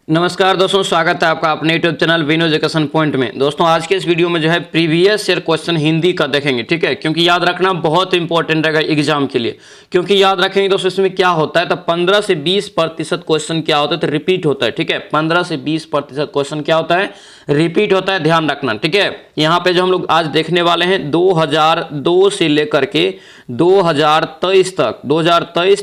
नमस्कार दोस्तों, स्वागत है आपका अपने यूट्यूब चैनल विनो एजुकेशन पॉइंट में। दोस्तों आज के इस वीडियो में जो है प्रीवियस ईयर क्वेश्चन हिंदी का देखेंगे, ठीक है। क्योंकि याद रखना बहुत इंपॉर्टेंट रहेगा एग्जाम के लिए। क्योंकि याद रखेंगे दोस्तों इसमें क्या होता है, तो 15 से 20% क्वेश्चन क्या होता है, तो रिपीट होता है, ठीक है। 15 से 20% क्वेश्चन क्या होता है, रिपीट होता है, ध्यान रखना, ठीक है। यहाँ पे जो हम लोग आज देखने वाले हैं 2002 से लेकर के 2023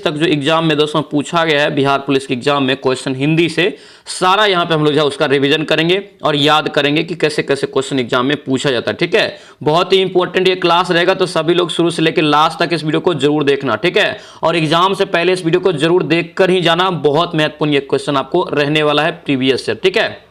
तक जो एग्जाम में दोस्तों पूछा गया है बिहार पुलिस के एग्जाम में क्वेश्चन हिंदी से, सारा यहाँ पे हम लोग जो है उसका रिवीजन करेंगे और याद करेंगे कि कैसे कैसे क्वेश्चन एग्जाम में पूछा जाता है, ठीक है। बहुत ही इंपॉर्टेंट ये क्लास रहेगा, तो सभी लोग शुरू से लेकर लास्ट तक इस वीडियो को जरूर देखना, ठीक है। और एग्जाम से पहले इस वीडियो को जरूर देखकर ही जाना, बहुत महत्वपूर्ण ये क्वेश्चन आपको रहने वाला है प्रीवियस ईयर, ठीक है।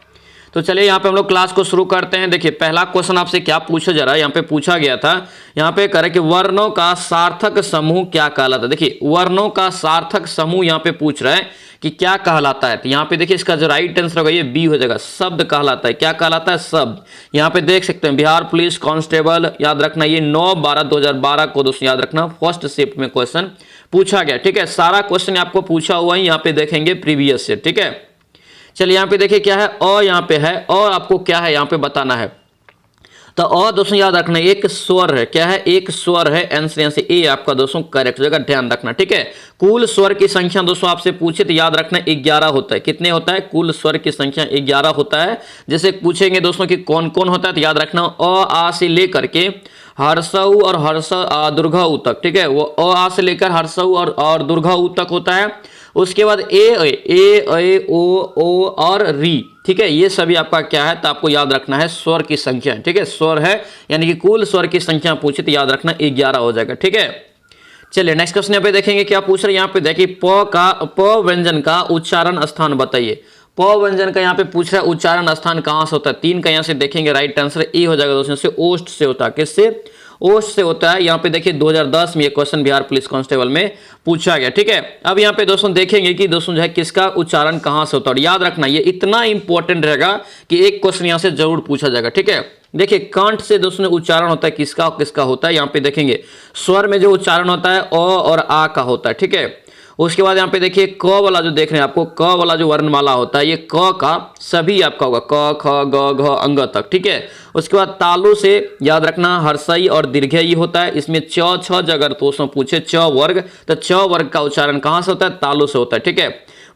तो चलिए यहाँ पे हम लोग क्लास को शुरू करते हैं। देखिए पहला क्वेश्चन आपसे क्या पूछा जा रहा है, यहाँ पे पूछा गया था, यहाँ पे करें कि वर्णों का सार्थक समूह क्या कहलाता है। देखिए वर्णों का सार्थक समूह यहाँ पे पूछ रहा है कि क्या कहलाता है। तो यहाँ पे देखिए इसका जो राइट आंसर होगा ये बी हो जाएगा, शब्द कहलाता है। क्या कहलाता है, शब्द। यहाँ पे देख सकते हैं बिहार पुलिस कांस्टेबल, याद रखना ये 9/12/2012 को दोस्तों याद रखना फर्स्ट शिफ्ट में क्वेश्चन पूछा गया, ठीक है। सारा क्वेश्चन आपको पूछा हुआ है, यहाँ पे देखेंगे प्रीवियस से, ठीक है। चलिए यहाँ पे देखिए क्या है, अ यहाँ पे है, और आपको क्या है यहाँ पे बताना है। तो अ दोस्तों याद रखना एक स्वर है, क्या है, एक स्वर है। आंसर यहाँ से ए आपका दोस्तों करेक्ट जगह, ध्यान रखना, ठीक है। कुल स्वर की संख्या दोस्तों आपसे पूछे तो याद रखना 11 होता है। कितने होता है, कुल स्वर की संख्या 11 होता है। जैसे पूछेंगे दोस्तों कि कौन कौन होता है, तो याद रखना अ आ से लेकर के हर्षऊ और हर्ष दुर्घऊ तक, ठीक है। वो अ आ से लेकर हर्षऊ और दुर्घऊ तक होता है। उसके बाद ए ओ और री, ठीक है। ये सभी आपका क्या है, तो आपको याद रखना है स्वर की संख्या, ठीक है। स्वर है यानी कि कुल स्वर की संख्या पूछे तो याद रखना 11 हो जाएगा, ठीक है। चलिए नेक्स्ट क्वेश्चन यहाँ पे देखेंगे क्या पूछ रहे हैं। यहाँ पे देखिए प व्यंजन का उच्चारण स्थान बताइए। प व्यंजन का यहाँ पे पूछ रहा है उच्चारण स्थान कहाँ से होता है। 3 का यहाँ से देखेंगे, राइट आंसर ए हो जाएगा दोस्तों, से ओष्ठ से होता है। किससे, ओष्ठ से होता है। यहाँ पे देखिए 2010 में ये क्वेश्चन बिहार पुलिस कांस्टेबल में पूछा गया, ठीक है। अब यहाँ पे दोस्तों देखेंगे कि दोस्तों जो है किसका उच्चारण कहाँ से होता है। और याद रखना ये इतना इंपॉर्टेंट रहेगा कि एक क्वेश्चन यहाँ से जरूर पूछा जाएगा, ठीक है। देखिए कंठ से दोस्तों उच्चारण होता है किसका किसका होता है। यहाँ पे देखेंगे स्वर में जो उच्चारण होता है अ और आ का होता है, ठीक है। उसके बाद यहाँ पे देखिए क वाला जो देख रहे हैं आपको, क वाला जो वर्णमाला होता है ये क का सभी आपका होगा, क ख ग घ अंग तक, ठीक है। उसके बाद तालु से याद रखना हर्षई और दीर्घई होता है। इसमें छ जगह दोस्तों पूछे च वर्ग, तो च वर्ग का उच्चारण कहाँ से होता है, तालु से होता है, ठीक है।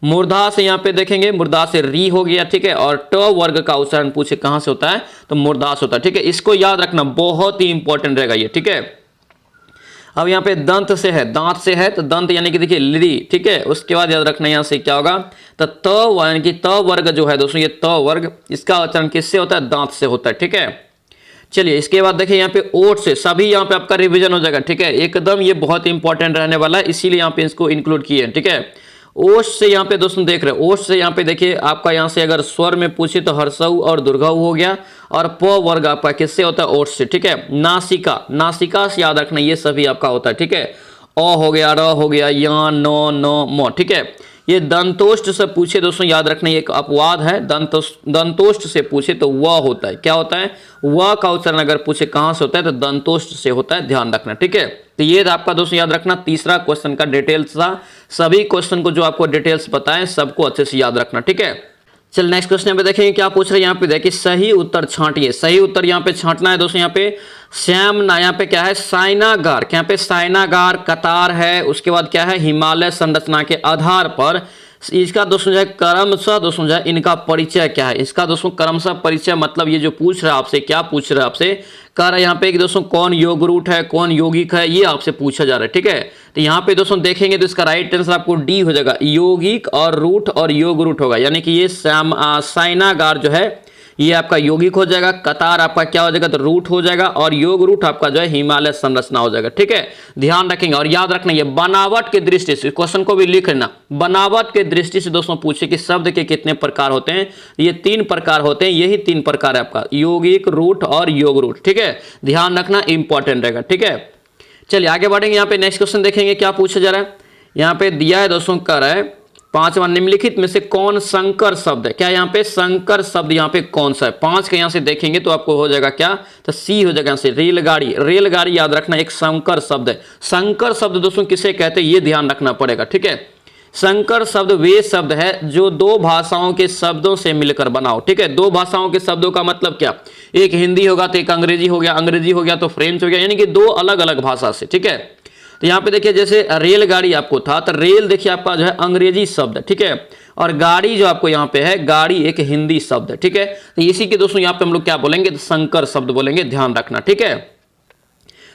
मूर्धा से यहाँ पे देखेंगे, मूर्धा से री हो गया, ठीक है। और ट वर्ग का उच्चारण पूछे कहाँ से होता है, तो मूर्धा से होता है, ठीक है। इसको याद रखना बहुत ही इंपॉर्टेंट रहेगा ये, ठीक है। अब यहाँ पे दंत से है, दांत से है, तो दंत यानी कि देखिए ली, ठीक है। उसके बाद याद रखना यहाँ से क्या होगा, तो त यानी कि त वर्ग जो है दोस्तों, ये त वर्ग इसका उच्चारण किससे होता है, दांत से होता है, ठीक है। चलिए इसके बाद देखिए यहाँ पे ओठ से, सभी यहाँ पे आपका रिवीजन हो जाएगा, ठीक है। एकदम ये बहुत इंपॉर्टेंट रहने वाला है, इसीलिए यहाँ पे इसको इंक्लूड किए, ठीक है। ओष से यहाँ पे दोस्तों देख रहे हैं, ओष से यहाँ पे देखिए आपका यहाँ से अगर स्वर में पूछे तो हर्षऊ और दुर्घऊ हो गया। और प वर्ग आपका किससे होता है, ओठ से, ठीक है। नासिका, नासिका से याद रखना ये सभी आपका होता है, ठीक है। अ हो गया, र हो गया, या नो नो मो, ठीक है। ये दंतोष्ट से पूछे दोस्तों याद रखना एक अपवाद है, दंतोष्ट से पूछे तो वह होता है, क्या होता है, वह का उच्चारण अगर पूछे कहां से होता है तो दंतोष्ट से होता है, ध्यान रखना, ठीक है। तो ये आपका दोस्तों याद रखना तीसरा क्वेश्चन का डिटेल्स था। सभी क्वेश्चन को जो आपको डिटेल्स बताएं सबको अच्छे से याद रखना, ठीक है। चल नेक्स्ट क्वेश्चन पे देखेंगे क्या पूछ रहे हैं। यहाँ पे देखिए सही उत्तर छांटिए। सही उत्तर यहाँ पे छांटना है दोस्तों। यहाँ पे श्याम ना, यहाँ पे क्या है, साइनागार, यहाँ पे साइनागार कतार है। उसके बाद क्या है, हिमालय संरचना के आधार पर इसका दोस्तों जो है क्रमशः दोस्तों जो है इनका परिचय क्या है। इसका दोस्तों क्रमशः परिचय मतलब ये जो पूछ रहा है आपसे, क्या पूछ रहा है आपसे, कह रहा है यहाँ पे कि दोस्तों कौन योग रूट है, कौन यौगिक है, ये आपसे पूछा जा रहा है, ठीक है। तो यहाँ पे दोस्तों देखेंगे तो इसका राइट आंसर आपको डी हो जाएगा, यौगिक और रूट और योग रूट होगा। यानी कि ये साइनागार जो है ये आपका यौगिक हो जाएगा, कतार आपका क्या हो जाएगा, तो रूट हो जाएगा, और योग रूट आपका जो है हिमालय संरचना हो जाएगा, ठीक है। ध्यान रखेंगे और याद रखना ये बनावट के दृष्टि से, क्वेश्चन को भी लिख लेना, बनावट के दृष्टि से दोस्तों पूछे कि शब्द के कितने प्रकार होते हैं। ये 3 प्रकार होते हैं, यही 3 प्रकार है आपका, यौगिक, रूट और योग रूट, ठीक है। ध्यान रखना इंपॉर्टेंट रहेगा, ठीक है। चलिए आगे बढ़ेंगे। यहाँ पे नेक्स्ट क्वेश्चन देखेंगे क्या पूछा जा रहा है। यहाँ पे दिया है दोस्तों, कह रहा है 5वां निम्नलिखित में से कौन संकर शब्द है। क्या यहाँ पे संकर शब्द यहाँ पे कौन सा है। 5 का यहाँ से देखेंगे तो आपको हो जाएगा क्या, तो सी हो जाएगा यहाँ से रेलगाड़ी। रेलगाड़ी याद रखना एक संकर शब्द है। संकर शब्द दोस्तों किसे कहते हैं ये ध्यान रखना पड़ेगा, ठीक है। संकर शब्द वे शब्द है जो दो भाषाओं के शब्दों से मिलकर बनाओ। ठीक है, दो भाषाओं के शब्दों का मतलब क्या, एक हिंदी होगा तो एक अंग्रेजी हो गया, अंग्रेजी हो गया तो फ्रेंच हो गया, यानी कि दो अलग अलग भाषा से। ठीक है, तो यहाँ पे देखिए जैसे रेलगाड़ी आपको था, तो रेल देखिए आपका जो है अंग्रेजी शब्द है। ठीक है, और गाड़ी जो आपको यहाँ पे है, गाड़ी एक हिंदी शब्द है। ठीक है, तो इसी के दोस्तों यहाँ पे हम लोग क्या बोलेंगे, तो संकर शब्द बोलेंगे, ध्यान रखना। ठीक है,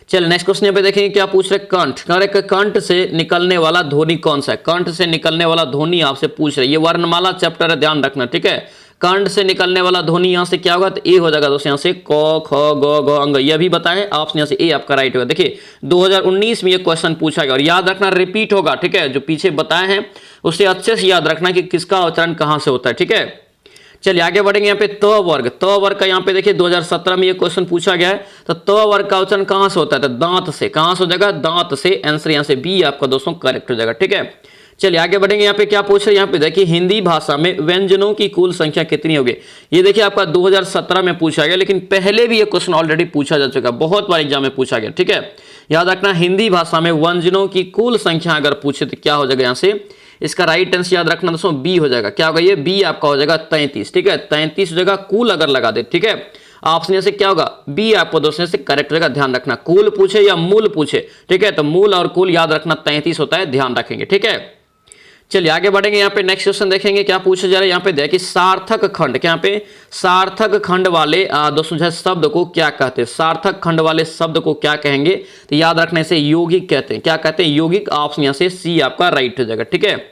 चलिए नेक्स्ट क्वेश्चन यहाँ पे देखेंगे क्या पूछ रहे, कंठ। कंठ से निकलने वाला ध्वनि कौन सा है, कंठ से निकलने वाला ध्वनि आपसे पूछ रहे, ये वर्णमाला चैप्टर है, ध्यान रखना। ठीक है, कंठ से निकलने वाला ध्वनि यहाँ से क्या होगा, तो ए हो जाएगा दोस्तों, यहाँ से क ख ग घ अंग, ये भी बताएं ऑप्शन यहाँ से ए आपका राइट होगा। देखिए 2019 में ये क्वेश्चन पूछा गया और याद रखना रिपीट होगा। ठीक है, जो पीछे बताए हैं उससे अच्छे से याद रखना कि किसका उच्चारण कहाँ से होता है। ठीक है, चलिए आगे बढ़ेंगे। यहाँ पे त वर्ग, त वर्ग का यहाँ पे देखिए 2017 में ये क्वेश्चन पूछा गया है, तो त वर्ग का उच्चारण कहाँ से होता है, तो दांत से। कहाँ से हो जाएगा, दांत से। आंसर यहाँ से बी आपका दोस्तों करेक्ट हो जाएगा। ठीक है, चलिए आगे बढ़ेंगे। यहाँ पे क्या पूछ रहे हैं, यहाँ पे देखिए हिंदी भाषा में व्यंजनों की कुल संख्या कितनी होगी। ये देखिए आपका 2017 में पूछा गया, लेकिन पहले भी ये क्वेश्चन ऑलरेडी पूछा जा चुका है, बहुत बार एग्जाम में पूछा गया। ठीक है, याद रखना हिंदी भाषा में व्यंजनों की कुल संख्या अगर पूछे तो क्या हो जाएगा, यहाँ से इसका राइट आंसर याद रखना दोस्तों बी हो जाएगा। क्या होगा, ये बी आपका हो जाएगा 33। ठीक है, 33 हो जाएगा, कुल अगर लगा दे। ठीक है, ऑप्शन से क्या होगा, बी आपको दोस्तों से करेक्ट हो जाएगा, ध्यान रखना। कुल पूछे या मूल पूछे, ठीक है, तो मूल और कुल याद रखना 33 होता है, ध्यान रखेंगे। ठीक है, चलिए आगे बढ़ेंगे। यहाँ पे नेक्स्ट क्वेश्चन देखेंगे क्या पूछा जा रहा है। यहाँ पे देखिए सार्थक खंड, यहाँ पे सार्थक खंड वाले दोस्तों जो शब्द को क्या कहते हैं, सार्थक खंड वाले शब्द को क्या कहेंगे, तो याद रखने से यौगिक कहते हैं। क्या कहते हैं, यौगिक। ऑप्शन यहाँ से सी आपका राइट हो जाएगा। ठीक है,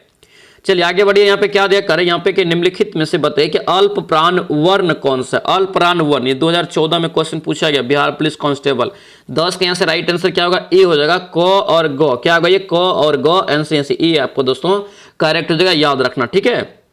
चलिए आगे बढ़िए। यहाँ पे क्या दिया करें, यहाँ पे कि निम्नलिखित में से बताइए कि अल्प प्राण वर्ण कौन सा है। अल्प प्राण वर्ण, ये 2014 में क्वेश्चन पूछा गया, बिहार पुलिस कांस्टेबल। 10 के यहाँ से राइट आंसर क्या होगा, ए हो जाएगा, क और ग। क्या होगा, ये क और ग। आंसर यहाँ से ए आपको दोस्तों करेक्ट हो जाएगा, याद रखना। ठीक है,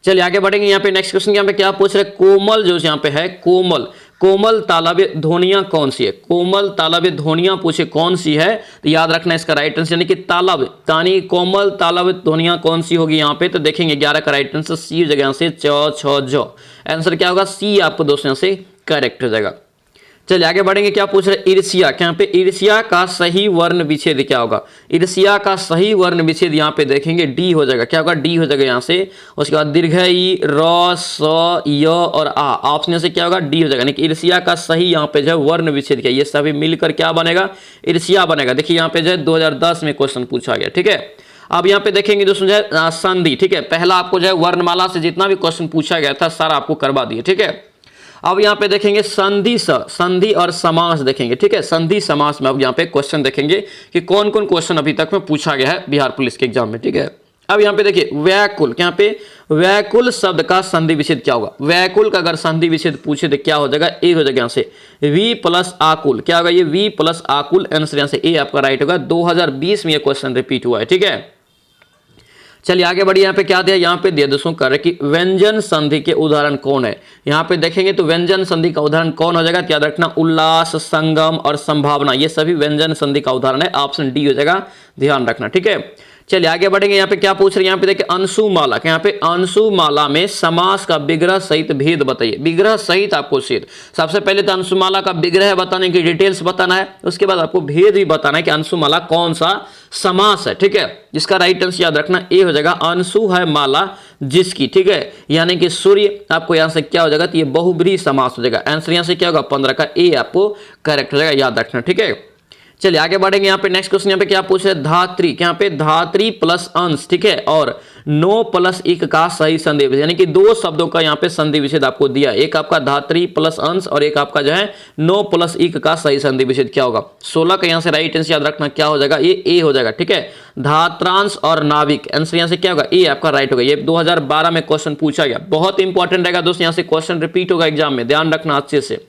चलिए आगे बढ़ेंगे। यहाँ पे नेक्स्ट क्वेश्चन यहाँ पे क्या पूछ रहे, कोमल जो यहाँ पे है, कोमल कोमल तालव्य ध्वनियां कौन सी है। कोमल तालव्य ध्वनियां पूछे कौन सी है, तो याद रखना इसका राइट आंसर यानी कि तालव्य, यानी कोमल तालव्य ध्वनियां कौन सी होगी यहाँ पे, तो देखेंगे 11 का राइट आंसर सी हो जाएगा, यहाँ से च छ ज। आंसर क्या होगा, सी आपको दोस्तों यहाँ से करेक्ट हो जाएगा। चलिए आगे बढ़ेंगे। क्या पूछ रहे, ईर्ष्या। यहाँ पे ईर्ष्या का सही वर्ण विच्छेद क्या होगा, ईर्ष्या का सही वर्ण विच्छेद यहाँ पे देखेंगे डी हो जाएगा। क्या होगा, डी हो जाएगा यहाँ से। उसके बाद दीर्घ ई, र, स, य और आ। ऑप्शन से क्या होगा, डी हो जाएगा। यानी कि ईर्ष्या का सही यहाँ पे जो है वर्ण विच्छेद क्या, ये सभी मिलकर क्या बनेगा, ईर्ष्या बनेगा। देखिए यहाँ पे जो है 2010 में क्वेश्चन पूछा गया। ठीक है, अब यहाँ पे देखेंगे दोस्तों जो है संधि। ठीक है, पहला आपको जो है वर्णमाला से जितना भी क्वेश्चन पूछा गया था सारा आपको करवा दिए। ठीक है, अब यहाँ पे देखेंगे संधि संधि और समास देखेंगे। ठीक है, संधि समास में अब यहाँ पे क्वेश्चन देखेंगे कि कौन कौन क्वेश्चन अभी तक में पूछा गया है बिहार पुलिस के एग्जाम में। ठीक है, अब यहाँ पे देखिए व्याकुल। यहाँ पे व्याकुल शब्द का संधि विच्छेद क्या होगा, व्याकुल का अगर संधि विच्छेद पूछे तो क्या हो जाएगा, ए हो जाएगा यहाँ से वी प्लस आकुल। क्या होगा, ये वी प्लस आकुल। आंसर यहाँ से ए आपका राइट होगा। 2020 में ये क्वेश्चन रिपीट हुआ है। ठीक है, चलिए आगे बढ़िए। यहाँ पे क्या दिया, यहाँ पे दिया दोस्तों कर कि व्यंजन संधि के उदाहरण कौन है। यहाँ पे देखेंगे तो व्यंजन संधि का उदाहरण कौन हो जाएगा, याद रखना उल्लास, संगम और संभावना, ये सभी व्यंजन संधि का उदाहरण है। ऑप्शन डी हो जाएगा, ध्यान रखना। ठीक है, चलिए आगे बढ़ेंगे। यहाँ पे क्या पूछ रहे हैं, यहाँ पे देखिए अंशुमाला। यहाँ पे अंशुमाला में समास का विग्रह सहित भेद बताइए। विग्रह सहित आपको छेद, सबसे पहले तो अंशुमाला का विग्रह बताने की डिटेल्स बताना है, उसके बाद आपको भेद भी बताना है कि अंशुमाला कौन सा समास है। ठीक है, जिसका राइट आंसर याद रखना ए हो जाएगा, अंशु है माला जिसकी। ठीक है, यानी कि सूर्य। आपको यहाँ से क्या हो जाएगा, तो ये बहुब्रीहि समास हो जाएगा। आंसर यहाँ से क्या होगा, 15 का ए आपको करेक्ट हो जाएगा, याद रखना। ठीक है, चलिए आगे बढ़ेंगे। यहाँ पे नेक्स्ट क्वेश्चन यहाँ पे क्या पूछ रहे, धात्री। यहाँ पे धात्री प्लस अंश। ठीक है, और नो प्लस इक का सही संधि विच्छेद, यानी कि दो शब्दों का यहाँ पे संधि विच्छेद आपको दिया, एक आपका धात्री प्लस अंश और एक आपका जो है नो प्लस इक का सही संधि विच्छेद क्या होगा। 16 का यहाँ से राइट आंसर याद रखना क्या हो जाएगा, ये ए हो जाएगा। ठीक है, धात्रांश और नाविक। आंसर यहाँ से क्या होगा, ए आपका राइट होगा। ये 2012 में क्वेश्चन पूछा गया, बहुत इंपॉर्टेंट रहेगा दोस्तों, यहाँ से क्वेश्चन रिपीट होगा एग्जाम में, ध्यान रखना अच्छे से।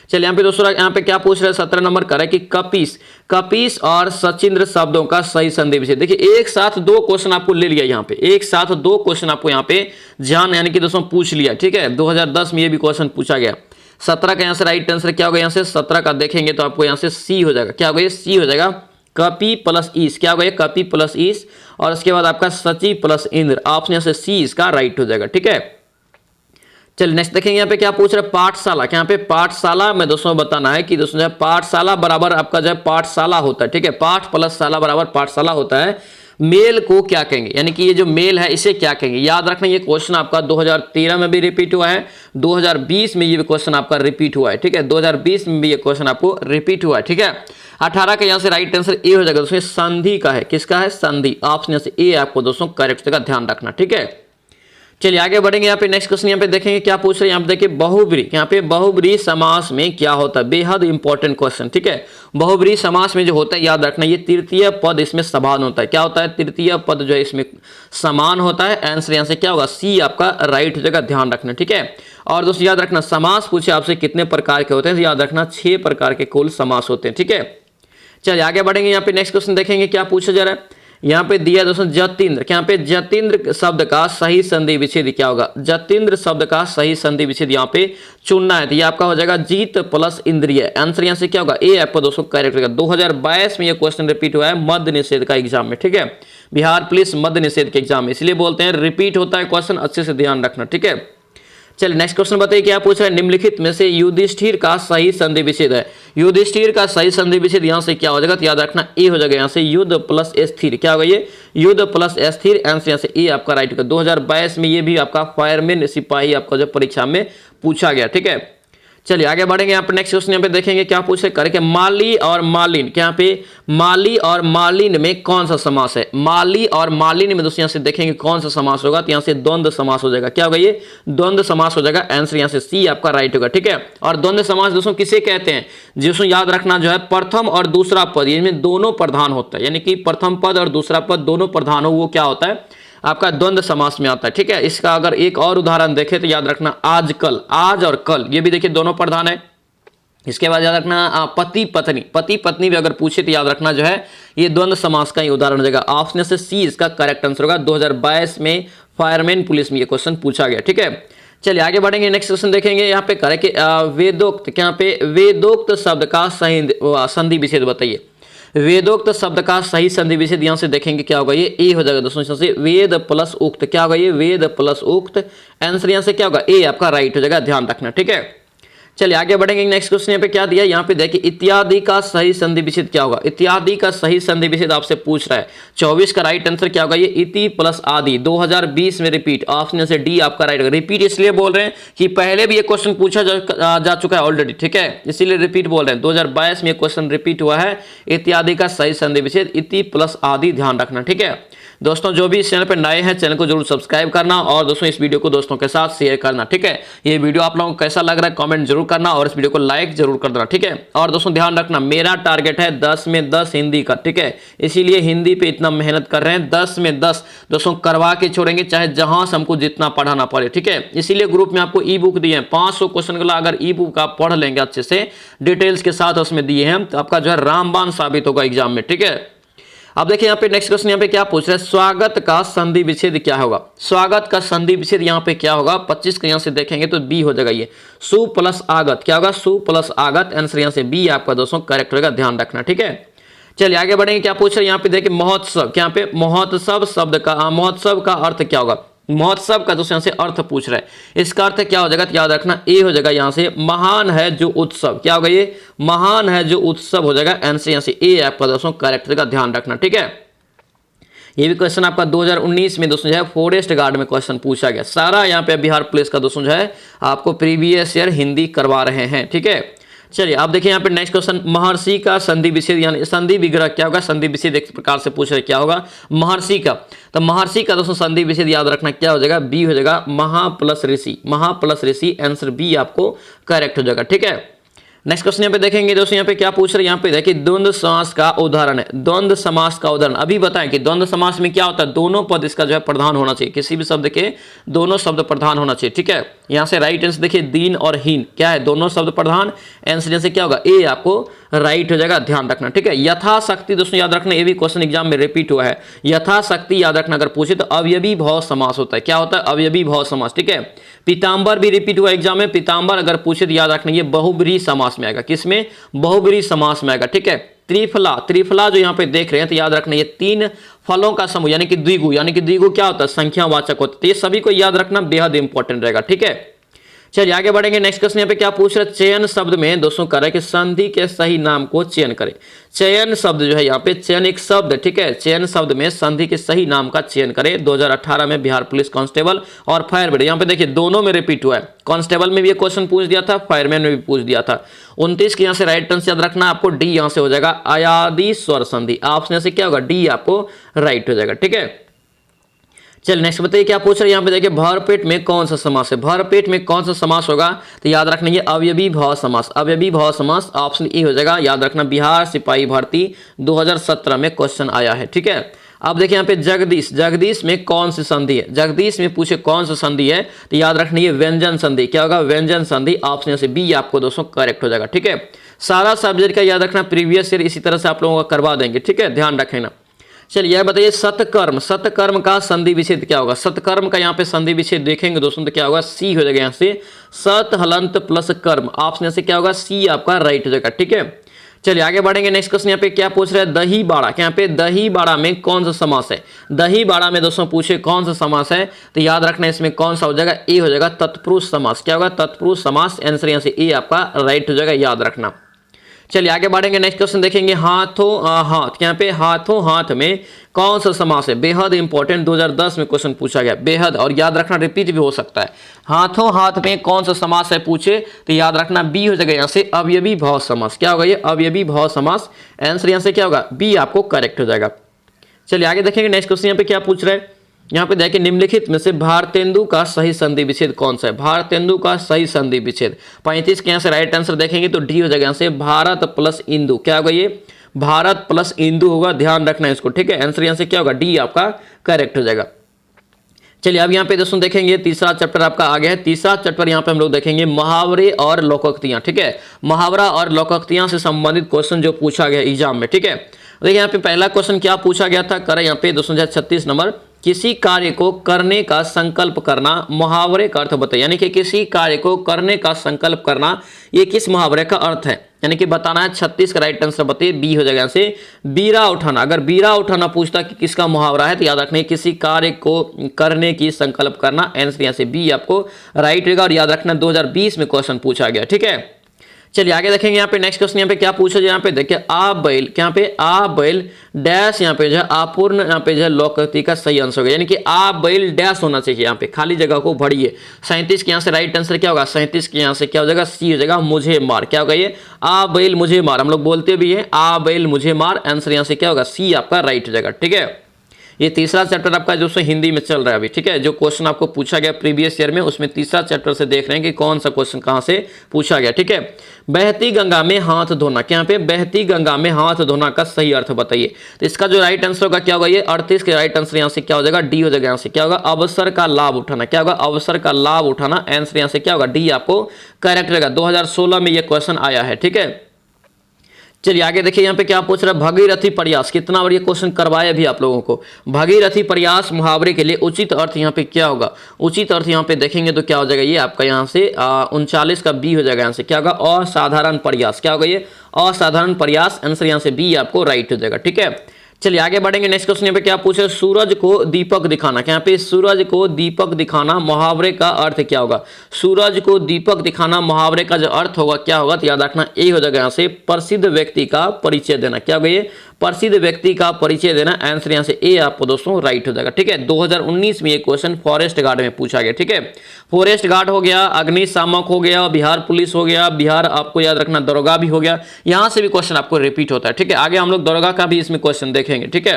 चलिए यहाँ पे दोस्तों यहाँ पे क्या पूछ रहे हैं, 17 नंबर का है कि कपीस, कपीस और सचिंद्र शब्दों का सही संधि विच्छेद। देखिए एक साथ दो क्वेश्चन आपको ले लिया, यहाँ पे एक साथ दो क्वेश्चन आपको यहाँ पे जान यानी कि दोस्तों पूछ लिया। ठीक है, 2010 में ये भी क्वेश्चन पूछा गया। 17 का यहाँ से राइट आंसर क्या होगा, यहाँ से 17 का देखेंगे तो आपको यहाँ से सी हो जाएगा। क्या होगा, ये सी हो जाएगा, कपि प्लस ईस। क्या होगा, ये कपि प्लस ईस और उसके बाद आपका सची प्लस इंद्र। ऑप्शन यहाँ से सी इसका राइट हो जाएगा। ठीक है, चलिए नेक्स्ट देखेंगे यहाँ पे क्या पूछ रहे हैं, पाठशाला। यहाँ पे पाठशाला में दोस्तों बताना है कि दोस्तों पाठशाला बराबर आपका जो है पाठशाला होता है। ठीक है, पाठ प्लस शाला बराबर पाठशाला होता है। मेल को क्या कहेंगे, यानी कि ये जो मेल है इसे क्या कहेंगे। याद रखना ये क्वेश्चन आपका 2013 में भी रिपीट हुआ है, 2020 में ये भी क्वेश्चन आपका रिपीट हुआ है, ठीक है, 2020 में भी ये क्वेश्चन आपको रिपीट हुआ है, ठीक है। 18 का यहाँ से राइट आंसर ए हो जाएगा दोस्तों, संधि का है, किसका है, संधि, ऑप्शन यहाँ से ए आपको दोस्तों करेक्ट का ध्यान रखना, ठीक है। चलिए आगे बढ़ेंगे। यहाँ पे नेक्स्ट क्वेश्चन यहाँ पे देखेंगे क्या पूछ रहे हैं, यहाँ पे देखिए बहुब्रीहि, यहाँ पे बहुब्रीहि समास में क्या होता है, बेहद इंपॉर्टेंट क्वेश्चन, ठीक है। बहुब्रीहि समास में जो होता है याद रखना ये तृतीय पद इसमें समान होता है, क्या होता है, तृतीय पद जो है इसमें समान होता है। आंसर यहाँ से क्या होगा, सी आपका राइट हो जाएगा, ध्यान रखना, ठीक है। और दोस्तों याद रखना समास पूछे आपसे कितने प्रकार के होते हैं, याद रखना 6 प्रकार के कुल समास होते हैं, ठीक है। चलिए आगे बढ़ेंगे। यहाँ पे नेक्स्ट क्वेश्चन देखेंगे क्या पूछा जा रहा है, यहाँ पे दिया दोस्तों जतींद्र, यहाँ पे जतींद्र शब्द का सही संधि विच्छेद क्या होगा, जतींद्र शब्द का सही संधि विच्छेद यहाँ पे चुनना है, तो ये आपका हो जाएगा जीत प्लस इंद्रिय। आंसर यहाँ से क्या होगा, ए आपको दोस्तों करेक्ट होगा। 2022 में ये क्वेश्चन रिपीट हुआ है मद्य निषेध का एग्जाम में, ठीक है, बिहार पुलिस मद्य निषेध के एग्जाम में, इसलिए बोलते हैं रिपीट होता है क्वेश्चन, अच्छे से ध्यान रखना, ठीक है। चलिए नेक्स्ट क्वेश्चन बताइए क्या पूछ रहा है, निम्नलिखित में से युधिष्ठिर का सही संधि विच्छेद है। युधिष्ठिर का सही संधि विच्छेद यहाँ से क्या हो जाएगा, तो याद रखना ए हो जाएगा, यहाँ से युद्ध प्लस स्थिर, क्या होगा ये, युद्ध प्लस स्थिर। आंसर यहाँ से ए आपका राइट होगा। 2022 में ये भी आपका फायरमैन सिपाही आपका जो परीक्षा में पूछा गया, ठीक है। चलिए आगे बढ़ेंगे। यहाँ पे नेक्स्ट क्वेश्चन यहाँ पे देखेंगे क्या पूछे करके, माली और मालिन, क्या यहाँ पे माली और मालिन में कौन सा समास है, माली और मालिन में दोस्तों यहाँ से देखेंगे कौन सा समास होगा, तो यहाँ से द्वंद्व समास हो जाएगा, क्या होगा ये, द्वंद्व समास हो जाएगा। आंसर यहाँ से सी आपका राइट होगा, ठीक है। और द्वंद्व समास दोस्तों किसे कहते हैं, जिसमें याद रखना जो है प्रथम और दूसरा पद इनमें दोनों प्रधान होता है, यानी कि प्रथम पद और दूसरा पद दोनों प्रधान हो, वो क्या होता है आपका द्वंद्व समास में आता है, ठीक है। इसका अगर एक और उदाहरण देखें तो याद रखना आजकल, आज और कल, ये भी देखिए दोनों प्रधान है। इसके बाद याद रखना पति पत्नी, पति पत्नी भी अगर पूछे तो याद रखना जो है ये द्वंद्व समास का ही उदाहरण हो जाएगा। ऑप्शन से सी इसका करेक्ट आंसर होगा। 2022 में फायरमैन पुलिस में ये क्वेश्चन पूछा गया, ठीक है। चलिए आगे बढ़ेंगे। नेक्स्ट क्वेश्चन देखेंगे यहाँ पे करें कि वेदोक्त, क्या यहाँ पे वेदोक्त शब्द का संधि विच्छेद बताइए। वेदोक्त शब्द का सही संधि विच्छेद यहाँ से देखेंगे क्या होगा, ये ए हो जाएगा दोस्तों, से वेद प्लस उक्त, क्या होगा ये, वेद प्लस उक्त। आंसर यहाँ से क्या होगा, ए आपका राइट हो जाएगा, ध्यान रखना, ठीक है। चलिए आगे बढ़ेंगे। नेक्स्ट क्वेश्चन यहाँ पे क्या दिया, यहाँ पे देखिए इत्यादि का सही संधि विच्छेद क्या होगा, इत्यादि का सही संधि विच्छेद आपसे पूछ रहा है। 24 का राइट आंसर क्या होगा, ये इति प्लस आदि, 2020 में रिपीट, ऑप्शन से डी आपका राइट होगा। रिपीट इसलिए बोल रहे हैं कि पहले भी ये क्वेश्चन पूछा जा चुका है ऑलरेडी, ठीक है, इसीलिए रिपीट बोल रहे हैं। 2022 में ये क्वेश्चन रिपीट हुआ है, इत्यादि का सही संधि विच्छेद इति प्लस आदि, ध्यान रखना, ठीक है। दोस्तों जो भी इस चैनल पर नए हैं चैनल को जरूर सब्सक्राइब करना और दोस्तों इस वीडियो को दोस्तों के साथ शेयर करना, ठीक है। ये वीडियो आप लोगों को कैसा लग रहा है कमेंट जरूर करना और इस वीडियो को लाइक जरूर कर देना, ठीक है। और दोस्तों ध्यान रखना मेरा टारगेट है 10 में 10 हिंदी का, ठीक है, इसीलिए हिंदी पे इतना मेहनत कर रहे हैं। 10 में 10 दोस्तों करवा के छोड़ेंगे, चाहे जहां से हमको जितना पढ़ाना पड़े, ठीक है। इसीलिए ग्रुप में आपको ई बुक दिए हैं 500 क्वेश्चन का, अगर ई बुक आप पढ़ लेंगे अच्छे से डिटेल्स के साथ उसमें दिए हैं तो आपका जो है रामबाण साबित होगा एग्जाम में, ठीक है। अब देखिए यहाँ पे नेक्स्ट क्वेश्चन यहाँ पे क्या पूछ रहे हैं, स्वागत का संधि विच्छेद क्या होगा, स्वागत का संधि विच्छेद यहाँ पे क्या होगा। 25 का यहाँ से देखेंगे तो बी हो जाएगा, ये सु प्लस आगत, क्या होगा, सु प्लस आगत। आंसर यहाँ से बी आपका दोस्तों करेक्ट होगा, ध्यान रखना, ठीक है। चलिए आगे बढ़ेंगे। क्या पूछ रहे हैं यहाँ पे देखिए महोत्सव, क्या यहाँ पे महोत्सव शब्द का महोत्सव का अर्थ क्या होगा, महोत्सव का दोस्तों यहाँ से अर्थ पूछ रहा है, इसका अर्थ क्या हो जाएगा, याद रखना ए हो जाएगा यहाँ से महान है जो उत्सव, क्या होगा ये, महान है जो उत्सव हो जाएगा। आंसर यहाँ से ए आपका दोस्तों करेक्ट होगा, ध्यान रखना, ठीक है। ये भी क्वेश्चन आपका 2019 में दोस्तों जो है फॉरेस्ट गार्ड में क्वेश्चन पूछा गया। सारा यहाँ पे बिहार पुलिस का दोस्तों जो है आपको प्रीवियस ईयर हिंदी करवा रहे हैं, ठीक है। चलिए आप देखिए यहाँ पे नेक्स्ट क्वेश्चन महर्षि का संधि विच्छेद यानी संधि विग्रह क्या होगा, संधि विच्छेद एक प्रकार से पूछ रहे क्या होगा महर्षि का, तो महर्षि का दोस्तों संधि विच्छेद याद रखना क्या हो जाएगा, बी हो जाएगा महा प्लस ऋषि, महा प्लस ऋषि। आंसर बी आपको करेक्ट हो जाएगा, ठीक है। नेक्स्ट क्वेश्चन यहाँ पे देखेंगे दोस्तों, यहाँ पे क्या पूछ रहे हैं, यहाँ पे देखिए द्वंद्व समास का उदाहरण है, द्वंद्व समास का उदाहरण अभी बताएं कि द्वंद्व समास में क्या होता है, दोनों पद इसका जो है प्रधान होना चाहिए, किसी भी शब्द के दोनों शब्द प्रधान होना चाहिए, ठीक है। यहाँ से राइट आंसर देखिए दीन और हीन, क्या है, दोनों शब्द प्रधान। आंसर से क्या होगा, ए आपको राइट हो जाएगा, ध्यान रखना, ठीक है। यथाशक्ति दोस्तों याद रखना, ये भी क्वेश्चन एग्जाम में रिपीट हुआ है। यथाशक्ति याद रखना अगर पूछे तो अवयवी भाव समास होता है, क्या होता है, अवयवी भाव समास, ठीक है। पीताम्बर भी रिपीट हुआ एग्जाम में, पीताम्बर अगर पूछे तो याद रखना ये बहुब्रीहि समास में आएगा, किसमें, बहुब्रीहि समास में आएगा, ठीक है। त्रिफला, त्रिफला जो यहाँ पे देख रहे हैं तो याद रखना ये 3 फलों का समूह यानी कि द्विगु, यानी कि द्विगु क्या होता है, संख्यावाचक होता है, तो ये सभी को याद रखना बेहद इंपॉर्टेंट रहेगा, ठीक है। चलिए आगे बढ़ेंगे। नेक्स्ट क्वेश्चन यहाँ पे क्या पूछ रहा है, चयन शब्द में दोस्तों कह रहा है कि संधि के सही नाम को चयन करें। चयन शब्द जो है यहाँ पे, चयन एक शब्द है, ठीक है, चयन शब्द में संधि के सही नाम का चयन करें। 2018 में बिहार पुलिस कांस्टेबल और फायरमैन, यहाँ पे देखिए दोनों में रिपीट हुआ है, कांस्टेबल में भी ये क्वेश्चन पूछ दिया था, फायरमैन में भी पूछ दिया था। 29 के यहाँ से राइट आंसर याद रखना आपको, डी यहाँ से हो जाएगा अयादी स्वर संधि। ऑप्शन से क्या होगा, डी आपको राइट हो जाएगा, ठीक है। चलिए नेक्स्ट बताइए क्या पूछ रहे हैं यहाँ पे, देखिए भरपेट में कौन सा समास है, भरपेट में कौन सा समास होगा, तो याद रखना ये अवयवी भाव समास, अवयवी भाव समास, ऑप्शन ई हो जाएगा। याद रखना बिहार सिपाही भर्ती 2017 में क्वेश्चन आया है, ठीक है। अब देखिए यहाँ पे जगदीश, जगदीश में कौन सी संधि है, जगदीश में पूछे कौन सा संधि है, तो याद रखना ये व्यंजन संधि, क्या होगा, व्यंजन संधि। ऑप्शन से बी आपको दोस्तों करेक्ट हो जाएगा, ठीक है। सारा सब्जेक्ट का याद रखना प्रीवियस ईयर इसी तरह से आप लोगों का करवा देंगे, ठीक है, ध्यान रखें। चलिए यह बताइए सतकर्म, सतकर्म का संधि विच्छेद क्या होगा, सतकर्म का यहाँ पे संधि विच्छेद देखेंगे दोस्तों तो क्या होगा, सी हो जाएगा यहाँ से, सत हलंत प्लस कर्म। ऑप्शन से क्या होगा, सी आपका राइट हो जाएगा, ठीक है। चलिए आगे बढ़ेंगे। नेक्स्ट क्वेश्चन यहाँ पे क्या पूछ रहा है, दही बाड़ा, यहाँ पे दही बाड़ा में कौन सा समास है, दही बाड़ा में दोस्तों पूछे कौन सा समास है, तो याद रखना इसमें कौन सा हो जाएगा, ए हो जाएगा तत्पुरुष समास। क्या होगा, तत्पुरुष समास। आंसर यहाँ से ए आपका राइट हो जाएगा, याद रखना। चलिए आगे बढ़ेंगे। नेक्स्ट क्वेश्चन देखेंगे, हाथों हाथ, यहाँ पे हाथों हाथ में कौन सा समास है, बेहद इंपॉर्टेंट 2010 में क्वेश्चन पूछा गया, बेहद, और याद रखना रिपीट भी हो सकता है। हाथों हाथ में कौन सा समास है पूछे तो याद रखना बी हो जाएगा यहाँ से अवयवी भाव समास। क्या होगा ये, अवयवी भाव समास। आंसर यहाँ से क्या होगा, बी आपको करेक्ट हो जाएगा। चलिए आगे देखेंगे। नेक्स्ट क्वेश्चन यहाँ पे क्या पूछ रहा है, यहाँ पे देखिए निम्नलिखित में से भारतेंदु का सही संधि विच्छेद कौन सा है, भारतेंदु का सही संधि विच्छेद। 35 के यहाँ से राइट आंसर देखेंगे तो डी हो जाएगा यहाँ से भारत प्लस इंदु। क्या होगा ये, भारत प्लस इंदु होगा, ध्यान रखना है इसको, ठीक है। आंसर यहाँ से क्या होगा, डी आपका करेक्ट हो जाएगा। चलिए अब यहाँ पे दोस्तों देखेंगे तीसरा चैप्टर आपका आ गया है। तीसरा चैप्टर यहाँ पे हम लोग देखेंगे मुहावरे और लोकोक्तियां, ठीक है। मुहावरा और लोकोक्तियां से संबंधित क्वेश्चन जो पूछा गया एग्जाम में, ठीक है। देखिए यहाँ पे पहला क्वेश्चन क्या पूछा गया था, करें यहाँ पे दोस्तों 36 नंबर, किसी कार्य को करने का संकल्प करना, मुहावरे का अर्थ बताइए। यानी कि किसी कार्य को करने का संकल्प करना, ये किस मुहावरे का अर्थ है, यानी कि बताना है। 36 का राइट आंसर बताइए, बी हो जाएगा यहाँ से बीरा उठाना। अगर बीरा उठाना पूछता कि किसका मुहावरा है तो याद रखना किसी कार्य को करने की संकल्प करना। आंसर यहाँ से बी आपको राइट होगा, और याद रखना 2020 में क्वेश्चन पूछा गया, ठीक है। चलिए आगे देखेंगे। यहाँ पे नेक्स्ट क्वेश्चन यहाँ पे क्या पूछा जाए, यहाँ पे देखिए आ बैल, यहाँ पे आ बैल डैश, यहाँ पे जो है अपूर्ण, यहाँ पे जो है लोकोक्ति का सही आंसर होगा, यानी कि आ बैल डैश होना चाहिए, यहाँ पे खाली जगह को भरिए। 37 के यहाँ से राइट आंसर क्या होगा, 37 के यहाँ से क्या हो जाएगा, सी हो जाएगा मुझे मार। क्या होगा ये, आ बैल मुझे मार, हम लोग बोलते भी है आ बैल मुझे मार। आंसर यहाँ से क्या होगा, सी आपका राइट हो जाएगा, ठीक है। ये तीसरा चैप्टर आपका जो हिंदी में चल रहा है अभी, ठीक है। जो क्वेश्चन आपको पूछा गया प्रीवियस ईयर में, उसमें तीसरा चैप्टर से देख रहे हैं कि कौन सा क्वेश्चन कहां से पूछा गया, ठीक है। बहती गंगा में हाथ धोना, क्या पे बहती गंगा में हाथ धोना का सही अर्थ बताइए। तो इसका जो राइट आंसर होगा क्या होगा, ये 38 के राइट आंसर यहाँ से क्या हो जाएगा, डी हो जाएगा। यहाँ से क्या होगा, अवसर का लाभ उठाना। क्या होगा, अवसर का लाभ उठाना। आंसर यहाँ से क्या होगा, डी आपको करेक्ट रहेगा। 2016 में ये क्वेश्चन आया है, ठीक है। चलिए आगे देखिए यहाँ पे क्या पूछ रहा है, भगीरथी प्रयास। कितना बार ये क्वेश्चन करवाया भी आप लोगों को। भगीरथी प्रयास मुहावरे के लिए उचित अर्थ यहाँ पे क्या होगा, उचित अर्थ यहाँ पे देखेंगे तो क्या हो जाएगा, ये आपका यहाँ से 39 का बी हो जाएगा। यहाँ से क्या होगा, असाधारण प्रयास। क्या होगा ये, असाधारण प्रयास। आंसर यहाँ से बी आपको राइट हो जाएगा, ठीक है। चलिए आगे बढ़ेंगे। नेक्स्ट क्वेश्चन यहाँ पे क्या पूछे, सूरज को दीपक दिखाना। यहाँ पे सूरज को दीपक दिखाना मुहावरे का अर्थ क्या होगा। सूरज को दीपक दिखाना मुहावरे का जो अर्थ होगा क्या होगा, तो याद रखना ए हो जाएगा यहाँ से प्रसिद्ध व्यक्ति का परिचय देना। क्या होगा ये, प्रसिद्ध व्यक्ति का परिचय देना। आंसर यहाँ से ए आपको दोस्तों राइट हो जाएगा, ठीक है। 2019 में ये क्वेश्चन फॉरेस्ट गार्ड में पूछा गया, ठीक है। फॉरेस्ट गार्ड हो गया, अग्निशामक हो गया, बिहार पुलिस हो गया, बिहार आपको याद रखना दरोगा भी हो गया। यहाँ से भी क्वेश्चन आपको रिपीट होता है, ठीक है। आगे हम लोग दरोगा का भी इसमें क्वेश्चन देखेंगे, ठीक है।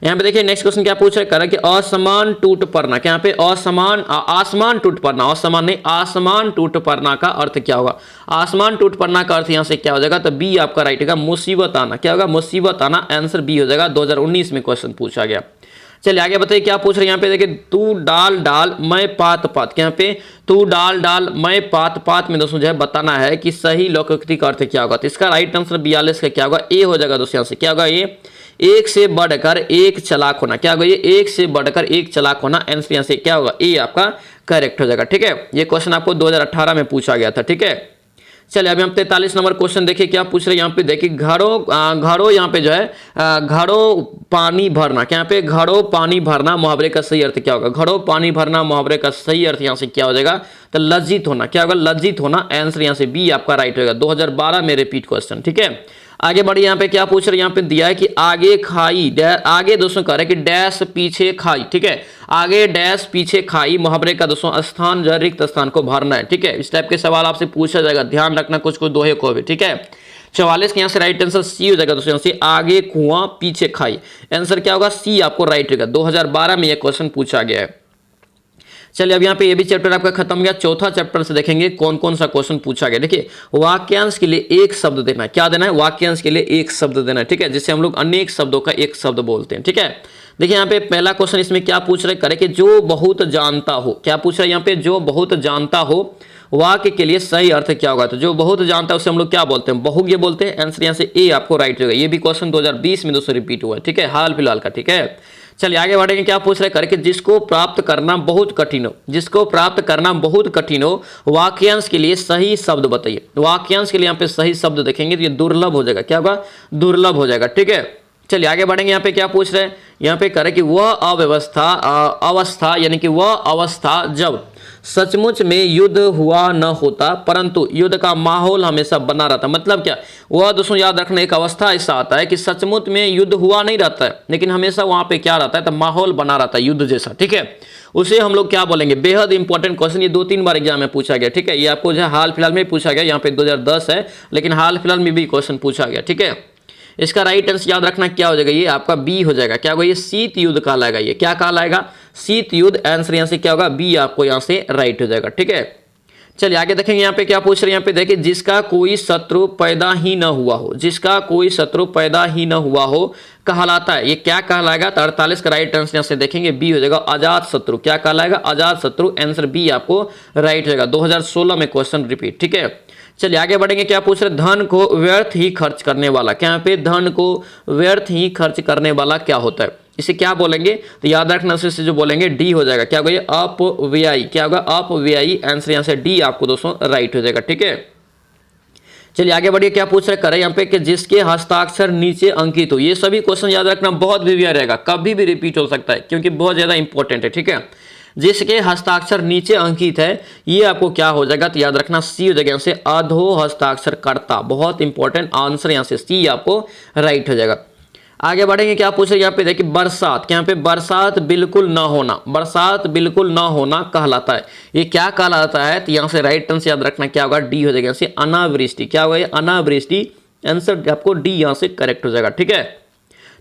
यहाँ पे देखिए नेक्स्ट क्वेश्चन क्या पूछा है, कि असमान टूट पड़ना। क्या पे असमान, आसमान टूट पड़ना, असमान नहीं आसमान टूट पड़ना का अर्थ क्या होगा। आसमान टूट पड़ना का अर्थ यहाँ से क्या हो जाएगा, तो बी आपका राइट होगा, मुसीबत आना। क्या होगा, मुसीबत आना। आंसर बी हो जाएगा। 2019 में क्वेश्चन पूछा गया। चलिए आगे बताइए क्या पूछ रहे हैं। यहाँ पे देखिए तू डाल डाल मैं पात पात। क्या पे तू डाल डाल मैं पात पात में दोस्तों जो है बताना है कि सही लोकोक्ति का अर्थ क्या होगा। तो इसका राइट आंसर 42 का क्या होगा, ए हो जाएगा दोस्तों। यहाँ से क्या होगा, ये एक से बढ़कर एक चालाक होना। क्या होगा, ये एक से बढ़कर एक चालाक होना। आंसर यहाँ से क्या होगा, ए आपका करेक्ट हो जाएगा, ठीक है। ये क्वेश्चन आपको 2018 में पूछा गया था, ठीक है। चलिए अब हम 43 नंबर क्वेश्चन देखिए क्या पूछ रहे हैं यहाँ पे। देखिए घड़ों यहाँ पे जो है घड़ों पानी भरना, क्या यहाँ पे घड़ों पानी भरना मुहावरे का सही अर्थ क्या होगा? घड़ों पानी भरना मुहावरे का सही अर्थ यहाँ से क्या हो जाएगा? तो लज्जित होना। क्या होगा? लज्जित होना। आंसर यहाँ से बी आपका राइट होगा। 2012 में रिपीट क्वेश्चन। ठीक है, आगे बढ़िए। यहाँ पे क्या पूछ रहे हैं? यहाँ पे दिया है कि आगे खाई आगे दोस्तों कह रहे हैं कि डैश पीछे खाई। ठीक है, आगे डैश पीछे खाई मुहावरे का दोस्तों स्थान जो है रिक्त स्थान को भरना है। ठीक है, इस टाइप के सवाल आपसे पूछा जाएगा, ध्यान रखना कुछ कुछ दोहे को भी। ठीक है, 44 के यहाँ से राइट आंसर सी हो जाएगा दोस्तों। यहाँ से आगे कुआं पीछे खाई, आंसर क्या होगा? सी आपको राइट होगा। 2012 में यह क्वेश्चन पूछा गया है। चलिए अब यहाँ पे ये भी चैप्टर आपका खत्म हो गया। चौथा चैप्टर से देखेंगे कौन कौन सा क्वेश्चन पूछा गया। देखिए वाक्यांश के लिए एक शब्द देना है। क्या देना है? वाक्यांश के लिए एक शब्द देना है। ठीक है, जिससे हम लोग अनेक शब्दों का एक शब्द बोलते हैं। ठीक है, देखिए यहाँ पे पहला क्वेश्चन इसमें क्या पूछ रहे करे कि जो बहुत जानता हो। क्या पूछ रहे हैं यहाँ पे? जो बहुत जानता हो वाक्य के लिए सही अर्थ क्या होगा? तो जो बहुत जानता है उसे हम लोग क्या बोलते हैं? बहुज्ञ बोलते हैं। आंसर यहाँ से ए आपको राइट होगा। ये भी क्वेश्चन 2020 में दोस्तों रिपीट हुआ है। ठीक है, हाल फिलहाल का। ठीक है, चलिए आगे बढ़ेंगे। क्या पूछ रहे करके जिसको प्राप्त करना बहुत कठिन हो, जिसको प्राप्त करना बहुत कठिन हो वाक्यांश के लिए सही शब्द बताइए। वाक्यांश के लिए यहाँ पे सही शब्द देखेंगे तो ये दुर्लभ हो जाएगा। क्या होगा? दुर्लभ हो जाएगा। ठीक है, चलिए आगे बढ़ेंगे। यहाँ पे क्या पूछ रहे हैं? यहाँ पे करे कि वह अवस्था यानी कि वह अवस्था जब सचमुच में युद्ध हुआ न होता परंतु युद्ध का माहौल हमेशा बना रहता। मतलब क्या? वह दोस्तों याद रखना एक अवस्था ऐसा आता है कि सचमुच में युद्ध हुआ नहीं रहता है लेकिन हमेशा वहां पे क्या रहता है? तो माहौल बना रहता है युद्ध जैसा। ठीक है, उसे हम लोग क्या बोलेंगे? बेहद इंपॉर्टेंट क्वेश्चन, ये 2-3 बार एग्जाम में पूछा गया। ठीक है, ये आपको जो है हाल फिलहाल में पूछा गया। यहाँ पे 2010 है लेकिन हाल फिलहाल में भी क्वेश्चन पूछा गया। ठीक है, इसका राइट आंसर याद रखना क्या हो जाएगा? ये आपका बी हो जाएगा। क्या होगा? ये शीत युद्ध कहलाएगा। ये क्या कहलाएगा? शीत युद्ध। आंसर यहाँ से क्या होगा? बी आपको यहाँ से राइट हो जाएगा। ठीक है, चलिए आगे देखेंगे। यहाँ पे क्या पूछ रहे हैं? यहाँ पे देखिए जिसका कोई शत्रु पैदा ही न हुआ हो, जिसका कोई शत्रु पैदा ही न हुआ हो कहलाता है। ये क्या कहलाएगा? तो 48 का राइट आंसर यहाँ से देखेंगे बी हो जाएगा, अजात शत्रु। क्या कहलाएगा? अजात शत्रु। आंसर बी आपको राइट हो जाएगा। 2016 में क्वेश्चन रिपीट। ठीक है, चलिए आगे बढ़ेंगे। क्या पूछ रहे? धन को व्यर्थ ही खर्च करने वाला। क्या यहाँ पे धन को व्यर्थ ही खर्च करने वाला क्या होता है? इसे क्या बोलेंगे? तो याद रखना से जो बोलेंगे डी हो जाएगा। क्या होगा? अपव्ययी। क्या होगा? अपव्ययी। आंसर यहाँ से डी आपको दोस्तों राइट हो जाएगा। ठीक है, चलिए आगे बढ़िए। क्या पूछ रहे करें यहाँ पे कि जिसके हस्ताक्षर नीचे अंकित हो। ये सभी क्वेश्चन याद रखना बहुत वीवीआर रहेगा, कभी भी रिपीट हो सकता है क्योंकि बहुत ज्यादा इंपॉर्टेंट है। ठीक है, जिसके हस्ताक्षर नीचे अंकित है ये आपको क्या हो जाएगा? तो याद रखना सी हो जाएगा। यहाँ से अधो हस्ताक्षर कर्ता। बहुत इंपॉर्टेंट आंसर यहाँ से सी आपको राइट हो जाएगा। आगे बढ़ेंगे। क्या पूछ रहे यहाँ पे? देखिए बरसात। क्या यहाँ पे बरसात बिल्कुल ना होना, बरसात बिल्कुल ना होना कहलाता है। ये क्या कहलाता है? तो यहाँ से राइट आंसर याद रखना क्या होगा? डी हो जाएगा। यहाँ से अनावृष्टि। क्या होगा? अनावृष्टि। आंसर आपको डी यहाँ से करेक्ट हो जाएगा। ठीक है,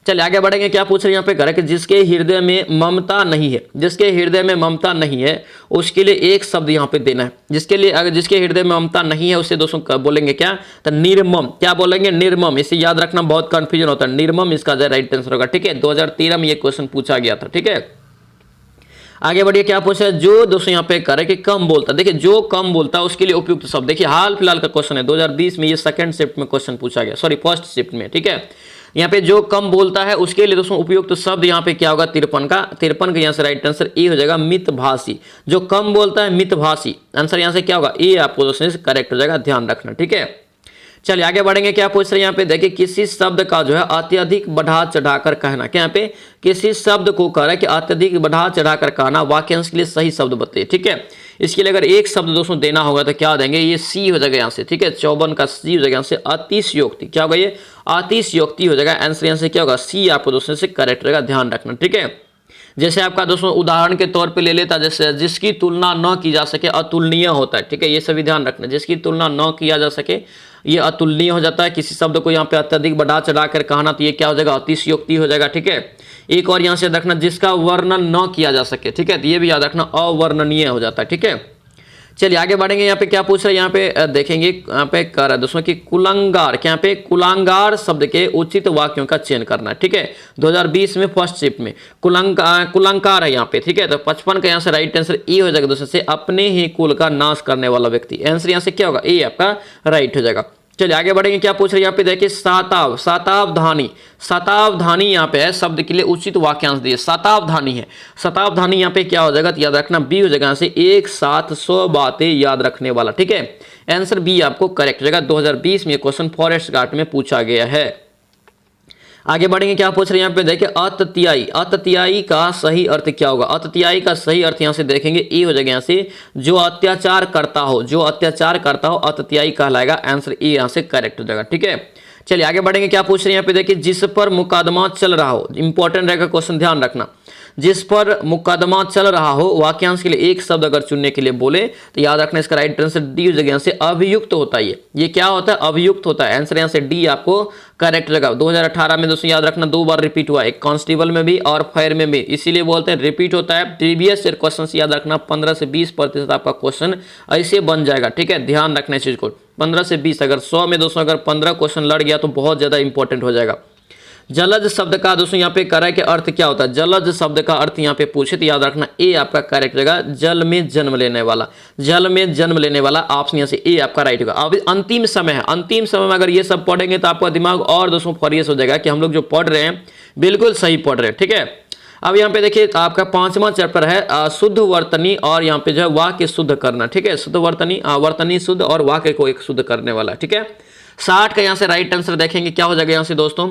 चलिए आगे बढ़ेंगे। क्या पूछ रहे हैं यहाँ पे? करें कि जिसके हृदय में ममता नहीं है, जिसके हृदय में ममता नहीं है उसके लिए एक शब्द यहाँ पे देना है। जिसके लिए अगर जिसके हृदय में ममता नहीं है उससे दोस्तों बोलेंगे क्या? तो निर्मम। क्या बोलेंगे? निर्मम। इसे याद रखना बहुत कंफ्यूजन होता है। निर्मम इसका राइट आंसर होगा। ठीक है, 2013 में ये क्वेश्चन पूछा गया था। ठीक है, आगे बढ़िए। क्या पूछा है? जो दोस्तों यहाँ पे करे कि कम बोलता। देखिए जो कम बोलता है उसके लिए उपयुक्त शब्द। देखिए हाल फिलहाल का क्वेश्चन है, 2020 में ये सेकंड शिफ्ट में क्वेश्चन पूछा गया, सॉरी फर्स्ट शिफ्ट में। ठीक है, यहाँ पे जो कम बोलता है उसके लिए दोस्तों उपयुक्त शब्द यहाँ पे क्या होगा? 53 का यहाँ से राइट आंसर ए हो जाएगा, मितभाषी। जो कम बोलता है मितभाषी। आंसर यहाँ से क्या होगा? ए आपको दोस्तों करेक्ट हो जाएगा, ध्यान रखना। ठीक है, चलिए आगे बढ़ेंगे। क्या पूछ रहे हैं यहाँ पे? देखिए किसी शब्द का जो है अत्यधिक बढ़ा चढ़ाकर कहना। क्या यहाँ पे? किसी शब्द को कह रहा है कि अत्यधिक बढ़ा चढ़ाकर कहना वाक्यांश के लिए सही शब्द बताइए। ठीक है, इसके लिए अगर एक शब्द दोस्तों देना होगा तो क्या देंगे? ये सी हो जाएगा यहाँ से। ठीक है, 54 का सी हो जाएगा यहाँ से अतिशयोक्ति। क्या होगा? ये अतिशयोक्ति हो जाएगा। आंसर यहाँ से क्या होगा? सी आपको दोस्तों से करेक्ट रहेगा, ध्यान रखना। ठीक है, जैसे आपका दोस्तों उदाहरण के तौर पे ले लेता, जैसे जिसकी तुलना न की जा सके अतुलनीय होता है। ठीक है, ये सभी ध्यान रखना। जिसकी तुलना न किया जा सके ये अतुलनीय हो जाता है। किसी शब्द को यहाँ पे अत्यधिक बढ़ा चढ़ा कर कहना तो ये क्या हो जाएगा? अतिशयोक्ति हो जाएगा। ठीक है, एक और यहाँ से रखना जिसका वर्णन न किया जा सके। ठीक है, तो ये भी याद रखना अवर्णनीय हो जाता है। ठीक है, चलिए आगे बढ़ेंगे। यहाँ पे क्या पूछ रहे हैं? यहाँ पे देखेंगे यहाँ पे कर रहा है दोस्तों कि कुलांगार। क्या यहाँ पे? कुलांगार शब्द के उचित वाक्यों का चयन करना है। ठीक है, 2020 में फर्स्ट शिफ्ट में कुलांकार है यहाँ पे। ठीक है, तो 55 का यहाँ से राइट आंसर ए हो जाएगा दोस्तों से अपने ही कुल का नाश करने वाला व्यक्ति। आंसर यहाँ से क्या होगा? ए आपका राइट हो जाएगा। चलिए आगे बढ़ेंगे। क्या पूछ रहे हैं यहाँ पे? देखिए शतावधानी। शतावधानी यहाँ पे है, शब्द के लिए उचित वाक्यांश दिए। शतावधानी है, शतावधानी यहाँ पे क्या हो जाएगा? तो याद रखना बी हो जाएगा। यहाँ से एक साथ 100 बातें याद रखने वाला। ठीक है, आंसर बी आपको करेक्ट हो जाएगा। 2020 में ये क्वेश्चन फॉरेस्ट गार्ड में पूछा गया है। आगे बढ़ेंगे, क्या पूछ रहे हैं यहाँ पे देखिए, अततियाई, अततियाई का सही अर्थ क्या होगा? अततियाई का सही अर्थ यहाँ से देखेंगे ए हो जाएगा, यहाँ से जो अत्याचार करता हो, जो अत्याचार करता हो अततियाई कहलाएगा। आंसर ए यहाँ से करेक्ट हो जाएगा। ठीक है, चलिए आगे बढ़ेंगे, क्या पूछ रहे हैं यहाँ पे देखिए, जिस पर मुकदमा चल रहा हो, इंपॉर्टेंट रहेगा क्वेश्चन, ध्यान रखना। जिस पर मुकदमा चल रहा हो, वाक्यांश के लिए एक शब्द अगर चुनने के लिए बोले तो याद रखना इसका राइट आंसर डी हो जाएगा, यहाँ से अभियुक्त होता है। ये क्या होता है? अभियुक्त होता है। आंसर यहाँ से डी आपको करेक्ट रहेगा। 2018 में दोस्तों याद रखना 2 बार रिपीट हुआ, एक कांस्टेबल में भी और फायर में भी, इसीलिए बोलते हैं रिपीट होता है। प्रीवियस ईयर क्वेश्चन याद रखना 15 से 20% आपका क्वेश्चन ऐसे बन जाएगा। ठीक है, ध्यान रखना इस चीज को, 15 से 20, अगर 100 में दोस्तों अगर 15 क्वेश्चन लड़ गया तो बहुत ज्यादा इंपॉर्टेंट हो जाएगा। जलज शब्द का दोस्तों यहाँ पे करे के अर्थ क्या होता है? जलज शब्द का अर्थ यहाँ पे पूछे तो याद रखना ए आपका करेक्ट रहेगा, जल में जन्म लेने वाला, जल में जन्म लेने वाला। ऑप्शन यहाँ से ए आपका राइट होगा। अब अंतिम समय है, अंतिम समय में अगर ये सब पढ़ेंगे तो आपका दिमाग और दोस्तों फरियस हो जाएगा कि हम लोग जो पढ़ रहे हैं बिल्कुल सही पढ़ रहे हैं। ठीक है, अब यहाँ पे देखिए आपका 5वां चैप्टर है शुद्ध वर्तनी, और यहाँ पे जो है वाक्य शुद्ध करना। ठीक है, शुद्ध वर्तनी, वर्तनी शुद्ध और वाक्य को एक शुद्ध करने वाला। ठीक है, 60 का यहाँ से राइट आंसर देखेंगे क्या हो जाएगा यहाँ से दोस्तों,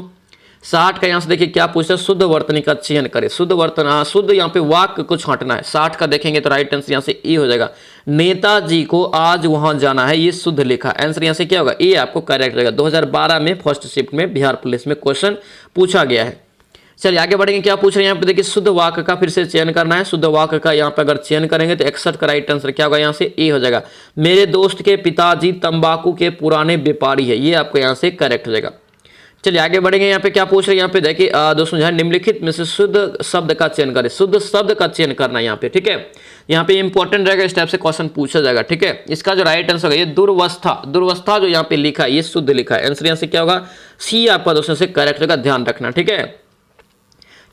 60 का यहाँ से देखिए क्या पूछा, शुद्ध वर्तनी का चयन करें। शुद्ध वर्तन, शुद्ध यहाँ पे वाक्य को छांटना है। 60 का देखेंगे तो राइट आंसर यहाँ से ए हो जाएगा, नेताजी को आज वहां जाना है, ये शुद्ध लिखा। आंसर यहाँ से क्या होगा, ए आपको करेक्ट रहेगा। 2012 में फर्स्ट शिफ्ट में बिहार पुलिस में क्वेश्चन पूछा गया है। चलिए आगे बढ़ेंगे, क्या पूछ रहे हैं यहाँ पे देखिए, शुद्ध वाक्य का फिर से चयन करना है। शुद्ध वाक्य का यहाँ पे अगर चयन करेंगे तो 61 का राइट आंसर क्या होगा, यहाँ से ए हो जाएगा, मेरे दोस्त के पिताजी तंबाकू के पुराने व्यापारी है, ये आपको यहाँ से करेक्ट हो जाएगा। चलिए आगे बढ़ेंगे, यहाँ पे क्या पूछ रहे हैं यहाँ पे देखिए दोस्तों, जो निम्नलिखित में से शुद्ध शब्द का चयन करें। शुद्ध शब्द का चयन करना है यहाँ पे। ठीक है, यहाँ पे इंपॉर्टेंट रहेगा, इस टाइप से क्वेश्चन पूछा जाएगा। ठीक है, इसका जो राइट आंसर है ये दुर्वस्था, दुर्वस्था जो यहाँ पे लिखा है ये शुद्ध लिखा है। आंसर यहाँ से क्या होगा, सी आपका दोस्तों से करेक्ट होगा, ध्यान रखना। ठीक है,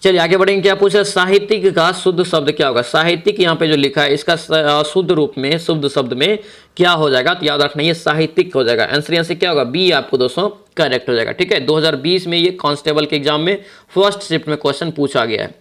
चलिए आगे बढ़ेंगे, क्या पूछा, साहित्यिक का शुद्ध शब्द क्या होगा? साहित्यिक यहाँ पे जो लिखा है इसका शुद्ध रूप में, शुद्ध शब्द में क्या हो जाएगा, तो याद रखना ये साहित्यिक हो जाएगा। आंसर यहाँ से क्या होगा, बी आपको दोस्तों करेक्ट हो जाएगा। ठीक है, 2020 में ये कांस्टेबल के एग्जाम में फर्स्ट शिफ्ट में क्वेश्चन पूछा गया है।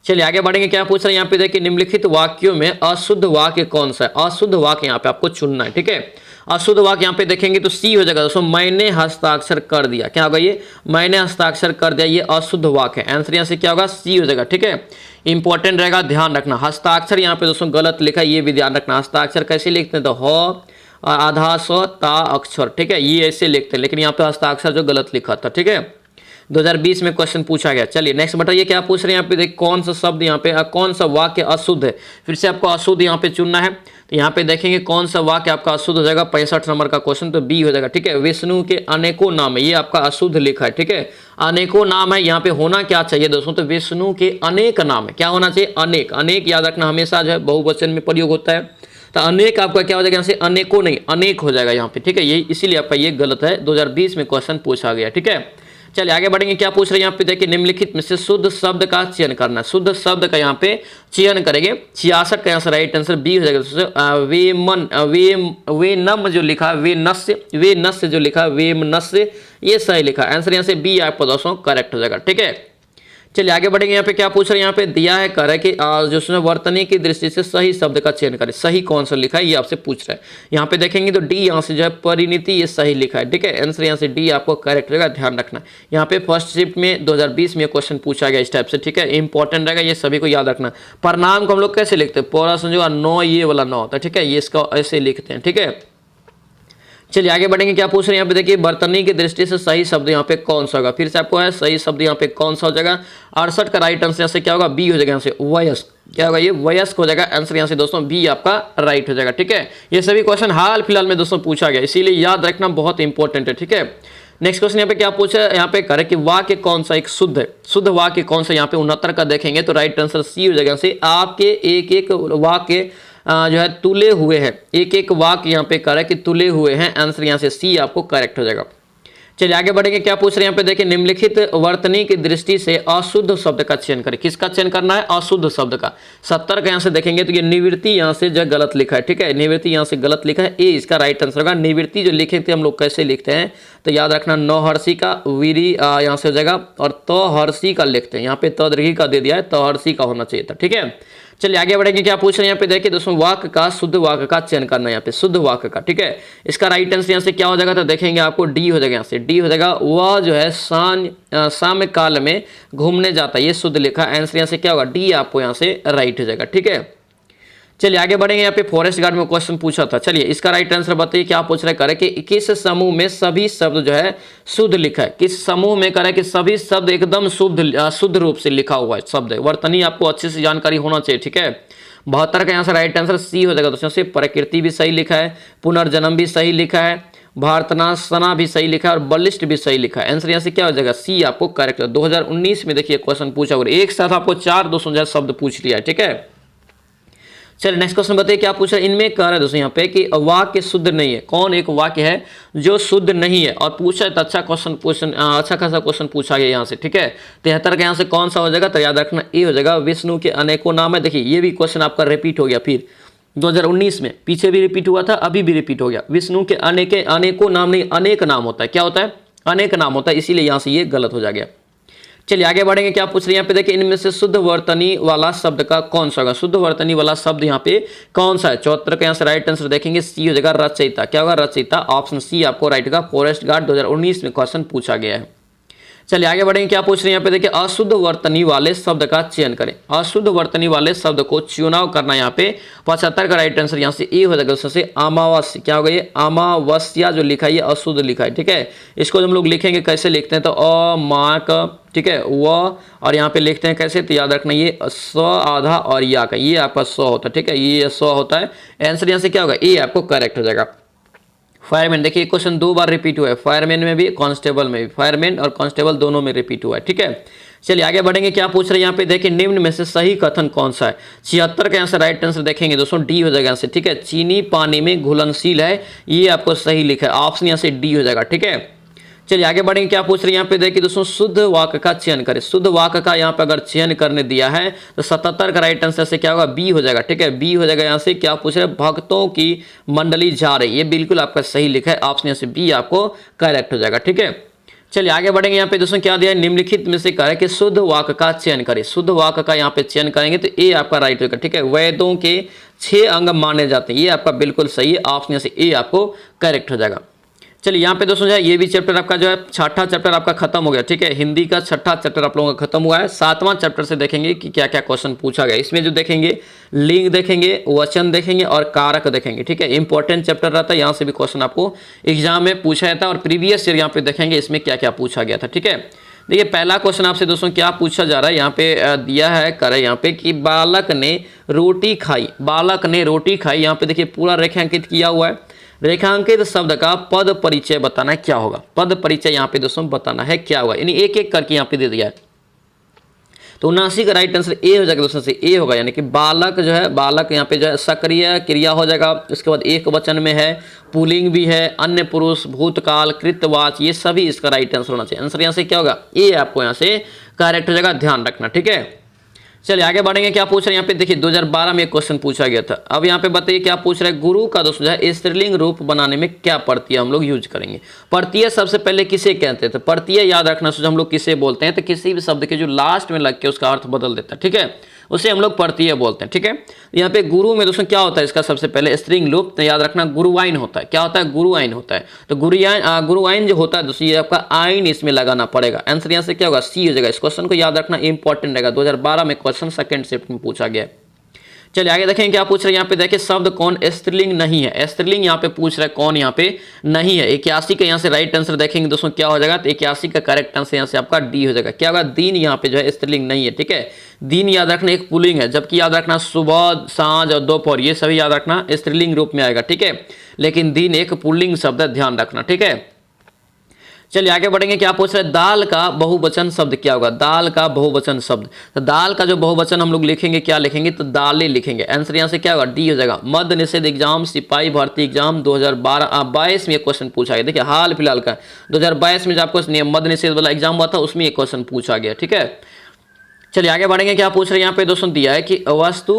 चलिए आगे बढ़ेंगे, क्या पूछ रहे हैं यहाँ पे देखिए, निम्नलिखित वाक्यों में अशुद्ध वाक्य कौन सा है? अशुद्ध वाक्य यहाँ पे आपको चुनना है। ठीक है, अशुद्ध वाक्य यहाँ पे देखेंगे तो सी हो जाएगा दोस्तों, मैंने हस्ताक्षर कर दिया। क्या होगा ये, मैंने हस्ताक्षर कर दिया, ये अशुद्ध वाक्य है। आंसर यहाँ से क्या होगा, सी हो जाएगा। ठीक है, इंपॉर्टेंट रहेगा, ध्यान रखना। हस्ताक्षर यहाँ पे दोस्तों गलत लिखा है, ये भी ध्यान रखना। हस्ताक्षर कैसे लिखते हैं, तो ह आधा स ता अक्षर। ठीक है, ये ऐसे लिखते हैं, लेकिन यहाँ पे हस्ताक्षर जो गलत लिखा था। ठीक है, 2020 में क्वेश्चन पूछा गया। चलिए नेक्स्ट बताइए, क्या पूछ रहे हैं यहाँ पे देखिए, कौन सा शब्द यहाँ पे, कौन सा वाक्य अशुद्ध है? फिर से आपको अशुद्ध यहाँ पे चुनना है। तो यहाँ पे देखेंगे कौन सा वाक्य आपका अशुद्ध हो जाएगा, 65 नंबर का क्वेश्चन, तो बी हो जाएगा। ठीक है, विष्णु के अनेकों नाम है, ये आपका अशुद्ध लिखा है। ठीक है, अनेकों नाम है, यहाँ पे होना क्या चाहिए दोस्तों, तो विष्णु के अनेक नाम है। क्या होना चाहिए, अनेक। अनेक याद रखना हमेशा जो है बहुवचन में प्रयोग होता है, तो अनेक आपका क्या हो जाएगा, यहाँ से अनेकों नहीं अनेक हो जाएगा यहाँ पे। ठीक है, ये इसीलिए आपका ये गलत है, 2020 में क्वेश्चन पूछा गया। ठीक है, चलिए आगे बढ़ेंगे, क्या पूछ रहे हैं यहाँ पे देखिए, निम्नलिखित में से शुद्ध शब्द का चयन करना है। शुद्ध शब्द का यहाँ पे चयन करेंगे। 66 का यहाँ से राइट आंसर बी हो जाएगा। वे नम जो लिखा, वे नस्य जो लिखा, वे नस्य, ये सही लिखा। आंसर यहाँ से बी आपको दोस्तों करेक्ट हो जाएगा। ठीक है, चलिए आगे बढ़ेंगे, यहाँ पे क्या पूछ रहे हैं, यहाँ पे दिया है कर कि जो वर्तनी की दृष्टि से सही शब्द का चयन करें। सही कौन सा लिखा है ये आपसे पूछ रहा है। यहाँ पे देखेंगे तो डी यहाँ से जो है परिणति, ये सही लिखा है। ठीक है, आंसर यहाँ से डी आपको करेक्ट रहेगा, ध्यान रखना। यहाँ पे फर्स्ट शिफ्ट में 2020 में क्वेश्चन पूछा गया इस टाइप से। ठीक है, इंपॉर्टेंट रहेगा, ये सभी को याद रखना। परिणाम को हम लोग कैसे लिखते हैं, पूरा समझो 9 ये वाला 9 होता है। ठीक है, ये इसका ऐसे लिखते हैं। ठीक है, चलिए आगे बढ़ेंगे, क्या पूछ रहे हैं यहाँ पे देखिए, बर्तनी की दृष्टि से सही शब्द यहाँ पे कौन सा होगा? फिर से आपको है सही शब्द यहाँ पे कौन सा हो जाएगा, 68 का राइट आंसर यहाँ से क्या होगा, बी हो जाएगा। यहाँ से वयस्क, क्या होगा, ये वयस्क हो जाएगा। आंसर यहाँ से दोस्तों बी आपका राइट हो जाएगा। ठीक है, ये सभी क्वेश्चन हाल फिलहाल में दोस्तों पूछा गया, इसीलिए याद रखना बहुत इंपॉर्टेंट है। ठीक है, नेक्स्ट क्वेश्चन यहाँ पे क्या पूछा है, यहाँ पे करे कि वाक्य कौन सा एक शुद्ध है। शुद्ध वाक्य कौन सा, यहाँ पे 69 का देखेंगे तो राइट आंसर सी हो जाएगा। से आपके एक एक वाक्य जो है तुले हुए हैं, एक एक वाक्य यहाँ पे करे कि तुले हुए हैं। आंसर यहाँ से सी आपको करेक्ट हो जाएगा। चलिए आगे बढ़ेंगे, क्या पूछ रहे हैं यहाँ पे देखिए, निम्नलिखित वर्तनी की दृष्टि से अशुद्ध शब्द का चयन करें। किसका चयन करना है, अशुद्ध शब्द का। 70 का यहाँ से देखेंगे तो ये निवृत्ति यहाँ से जो गलत लिखा है। ठीक है, निवृत्ति यहाँ से गलत लिखा है, ए इसका राइट आंसर होगा। निवृत्ति जो लिखे थे हम लोग कैसे लिखते हैं, तो याद रखना नौहर्षी का वीरी यहाँ से हो जाएगा, और तहर्षी का लिखते हैं। यहाँ पे तदर्घी का दे दिया है, तहर्षी का होना चाहिए था। ठीक है, चलिए आगे बढ़ेंगे, क्या पूछ रहे हैं यहाँ पे देखिए दोस्तों, वाक्य का शुद्ध वाक्य का चयन करना है यहाँ पे, शुद्ध वाक्य का, ठीक है। इसका राइट आंसर यहाँ से क्या हो जाएगा, तो देखेंगे आपको डी हो जाएगा, यहाँ से डी हो जाएगा। वह जो है शाम काल में घूमने जाता है, ये शुद्ध लिखा, आंसर यहाँ से क्या होगा, डी आपको यहाँ से राइट हो जाएगा, ठीक है। चलिए आगे बढ़ेंगे, यहाँ पे फॉरेस्ट गार्ड में क्वेश्चन पूछा था। चलिए इसका राइट आंसर बताइए, क्या पूछ रहा है, करे कि किस समूह में सभी शब्द जो है शुद्ध लिखा है, किस समूह में करे कि सभी शब्द एकदम शुद्ध रूप से लिखा हुआ है शब्द है। वर्तनी आपको अच्छे से जानकारी होना चाहिए, ठीक है। 72 का यहाँ से राइट आंसर सी हो जाएगा दोस्तों से। प्रकृति भी सही लिखा है, पुनर्जन्म भी सही लिखा है, भारतनासना भी सही लिखा है और बलिष्ठ भी सही लिखा है। आंसर यहाँ से क्या हो जाएगा, सी आपको करेक्ट है। 2019 में देखिए क्वेश्चन पूछा और एक साथ आपको 4 दोस्तों शब्द पूछ लिया है, ठीक है। चलिए नेक्स्ट क्वेश्चन बताइए, क्या पूछ रहा है, इनमें कह रहा है दोस्तों यहाँ पे कि वाक्य शुद्ध नहीं है। कौन एक वाक्य है जो शुद्ध नहीं है, और पूछा है तो अच्छा खासा क्वेश्चन पूछा गया यहाँ से, ठीक है। 73 के यहाँ से कौन सा हो जाएगा, तो याद रखना ए हो जाएगा। विष्णु के अनेकों नाम है। देखिए ये भी क्वेश्चन आपका रिपीट हो गया, फिर 2019 में, पीछे भी रिपीट हुआ था, अभी भी रिपीट हो गया। विष्णु के अनेकों नाम नहीं, अनेक नाम होता है। क्या होता है, अनेक नाम होता है, इसीलिए यहाँ से ये गलत हो जाएगा। चलिए आगे बढ़ेंगे, क्या पूछ रहे हैं यहाँ पे देखिए, इनमें से शुद्ध वर्तनी वाला शब्द का कौन सा होगा, शुद्ध वर्तनी वाला शब्द यहाँ पे कौन सा है। 74 का यहाँ से राइट आंसर देखेंगे, सी हो जाएगा रचयिता। क्या होगा, रचयिता, ऑप्शन सी आपको राइट का। फॉरेस्ट गार्ड 2019 में क्वेश्चन पूछा गया है। चलिए आगे बढ़ेंगे, क्या पूछ रहे हैं यहाँ पे देखिए, अशुद्ध वर्तनी वाले शब्द का चयन करें। अशुद्ध वर्तनी वाले शब्द को चुनाव करना यहाँ पे 75 का राइट आंसर यहाँ से ए हो जाएगा। उससे अमावस्या, क्या होगा, ये अमावस्या जो लिखा है ये अशुद्ध लिखा है, ठीक है। इसको हम लोग लिखेंगे कैसे लिखते हैं, तो अमाक, ठीक है, व, और यहाँ पे लिखते हैं कैसे, तो याद रखना ये स आधा और या का, ये आपका स होता है, ठीक है, ये स होता है। आंसर यहाँ से क्या होगा, ए आपको करेक्ट हो जाएगा। फायरमैन, देखिए क्वेश्चन 2 बार रिपीट हुआ है, फायरमैन में भी, कांस्टेबल में भी, फायरमैन और कांस्टेबल दोनों में रिपीट हुआ है, ठीक है। चलिए आगे बढ़ेंगे, क्या पूछ रहे हैं यहाँ पे देखिए, निम्न में से सही कथन कौन सा है। 76 का आंसर राइट आंसर देखेंगे दोस्तों, डी हो जाएगा आंसर, ठीक है। चीनी पानी में घुलनशील है, ये आपको सही लिखा है, ऑप्शन यहाँ से डी हो जाएगा, ठीक है। चलिए आगे बढ़ेंगे, क्या पूछ रहे हैं यहाँ पे देखिए दोस्तों, शुद्ध वाक्य का चयन करें। शुद्ध वाक्य का यहाँ पे अगर चयन करने दिया है तो 77 का राइट आंसर से क्या होगा, बी हो जाएगा, ठीक है। बी हो जाएगा यहाँ से। क्या पूछ रहे हैं, भक्तों की मंडली जा रही, ये बिल्कुल आपका सही लिखा है, ऑप्शन यहाँ से बी आपको करेक्ट हो जाएगा, ठीक है। चलिए आगे बढ़ेंगे, यहाँ पे दोस्तों क्या दिया है, निम्नलिखित में से कह रहा है कि शुद्ध वाक्य का चयन करें। शुद्ध वाक्य का यहाँ पे चयन करेंगे तो ए आपका राइट होगा, ठीक है। वेदों के 6 अंग माने जाते हैं, ये आपका बिल्कुल सही है, ऑप्शन यहाँ से ए आपको करेक्ट हो जाएगा। चलिए यहाँ पे दोस्तों जो है ये भी चैप्टर आपका जो है छठा चैप्टर आपका खत्म हो गया, ठीक है। हिंदी का छठा चैप्टर आप लोगों का खत्म हुआ है। 7वां चैप्टर से देखेंगे कि क्या क्या क्वेश्चन पूछा गया। इसमें जो देखेंगे, लिंग देखेंगे, वचन देखेंगे और कारक देखेंगे, ठीक है। इंपॉर्टेंट चैप्टर रहता है, यहाँ से भी क्वेश्चन आपको एग्जाम में पूछा जाता है और प्रीवियस ईयर यहाँ पे देखेंगे इसमें क्या क्या पूछा गया था, ठीक है। देखिए पहला क्वेश्चन आपसे दोस्तों क्या पूछा जा रहा है, यहाँ पे दिया है करे यहाँ पे कि बालक ने रोटी खाई। बालक ने रोटी खाई, यहाँ पे देखिए पूरा रेखांकित किया हुआ है। रेखांकित शब्द का पद परिचय बताना है, क्या होगा, पद परिचय यहाँ पे दोस्तों बताना है क्या होगा, यानी एक एक करके यहाँ पे दे दिया है। तो 79 का राइट आंसर ए हो जाएगा दोस्तों से, ए होगा, यानी कि बालक जो है, बालक यहाँ पे जो है सक्रिय क्रिया हो जाएगा। उसके बाद एक वचन में है, पुल्लिंग भी है, अन्य पुरुष, भूतकाल, कृतवाच, ये सभी इसका राइट आंसर होना चाहिए। आंसर यहाँ से क्या होगा, ए आपको यहाँ से करेक्ट हो जाएगा, ध्यान रखना, ठीक है। चलिए आगे बढ़ेंगे, क्या पूछ रहे हैं यहाँ पे देखिए 2012 में एक क्वेश्चन पूछा गया था। अब यहाँ पे बताइए क्या पूछ रहे हैं, गुरु का दोस्तों जो है स्त्रीलिंग रूप बनाने में क्या प्रत्यय हम लोग यूज करेंगे। प्रत्यय सबसे पहले किसे कहते हैं, तो प्रत्यय याद रखना हम लोग किसे बोलते हैं, तो किसी भी शब्द के जो लास्ट में लग के उसका अर्थ बदल देता है, ठीक है, उसे हम लोग प्रत्यय बोलते हैं, ठीक है। यहाँ पे गुरु में दोस्तों क्या होता है, इसका सबसे पहले स्त्रीलिंग रूप, तो याद रखना गुरुआइन होता है। क्या होता है, गुरुआइन होता है। तो गुरुआइन जो होता है दोस्तों, ये आपका आइन इसमें लगाना पड़ेगा। आंसर यहाँ से क्या होगा, सी हो जाएगा। इस क्वेश्चन को याद रखना इंपॉर्टेंट रहेगा, 2012 में क्वेश्चन सेकंड शिफ्ट में पूछा गया है। चलिए आगे देखें क्या पूछ रहे हैं यहाँ पे देखिए, शब्द कौन स्त्रीलिंग नहीं है। स्त्रीलिंग यहाँ पे पूछ रहा है कौन यहाँ पे नहीं है। 81 का यहाँ से राइट आंसर देखेंगे दोस्तों क्या हो जाएगा, तो 81 का करेक्ट आंसर यहाँ से आपका डी हो जाएगा। क्या होगा, दिन यहाँ पे जो है स्त्रीलिंग नहीं है, ठीक है। दिन याद रखना एक पुल्लिंग है, जबकि याद रखना सुबह, सांझ और दोपहर ये सभी याद रखना स्त्रीलिंग रूप में आएगा, ठीक है। लेकिन दिन एक पुल्लिंग शब्द है, ध्यान रखना, ठीक है। चलिए आगे बढ़ेंगे, क्या पूछ रहे हैं, दाल का बहुवचन शब्द क्या होगा। दाल का बहुवचन शब्द, तो दाल का जो बहुवचन हम लोग लिखेंगे क्या लिखेंगे, तो दालें लिखेंगे। आंसर यहाँ से क्या होगा, डी हो जाएगा। मद्य निषेध एग्जाम, सिपाही भर्ती एग्जाम 2022 में एक क्वेश्चन पूछा गया। देखिए हाल फिलहाल का 2022 में जो आपको मद्य निषेध वाला एग्जाम हुआ था उसमें एक क्वेश्चन पूछा गया, ठीक है। चलिए आगे बढ़ेंगे, क्या पूछ रहे हैं यहाँ पे दोस्तों दिया है कि वस्तु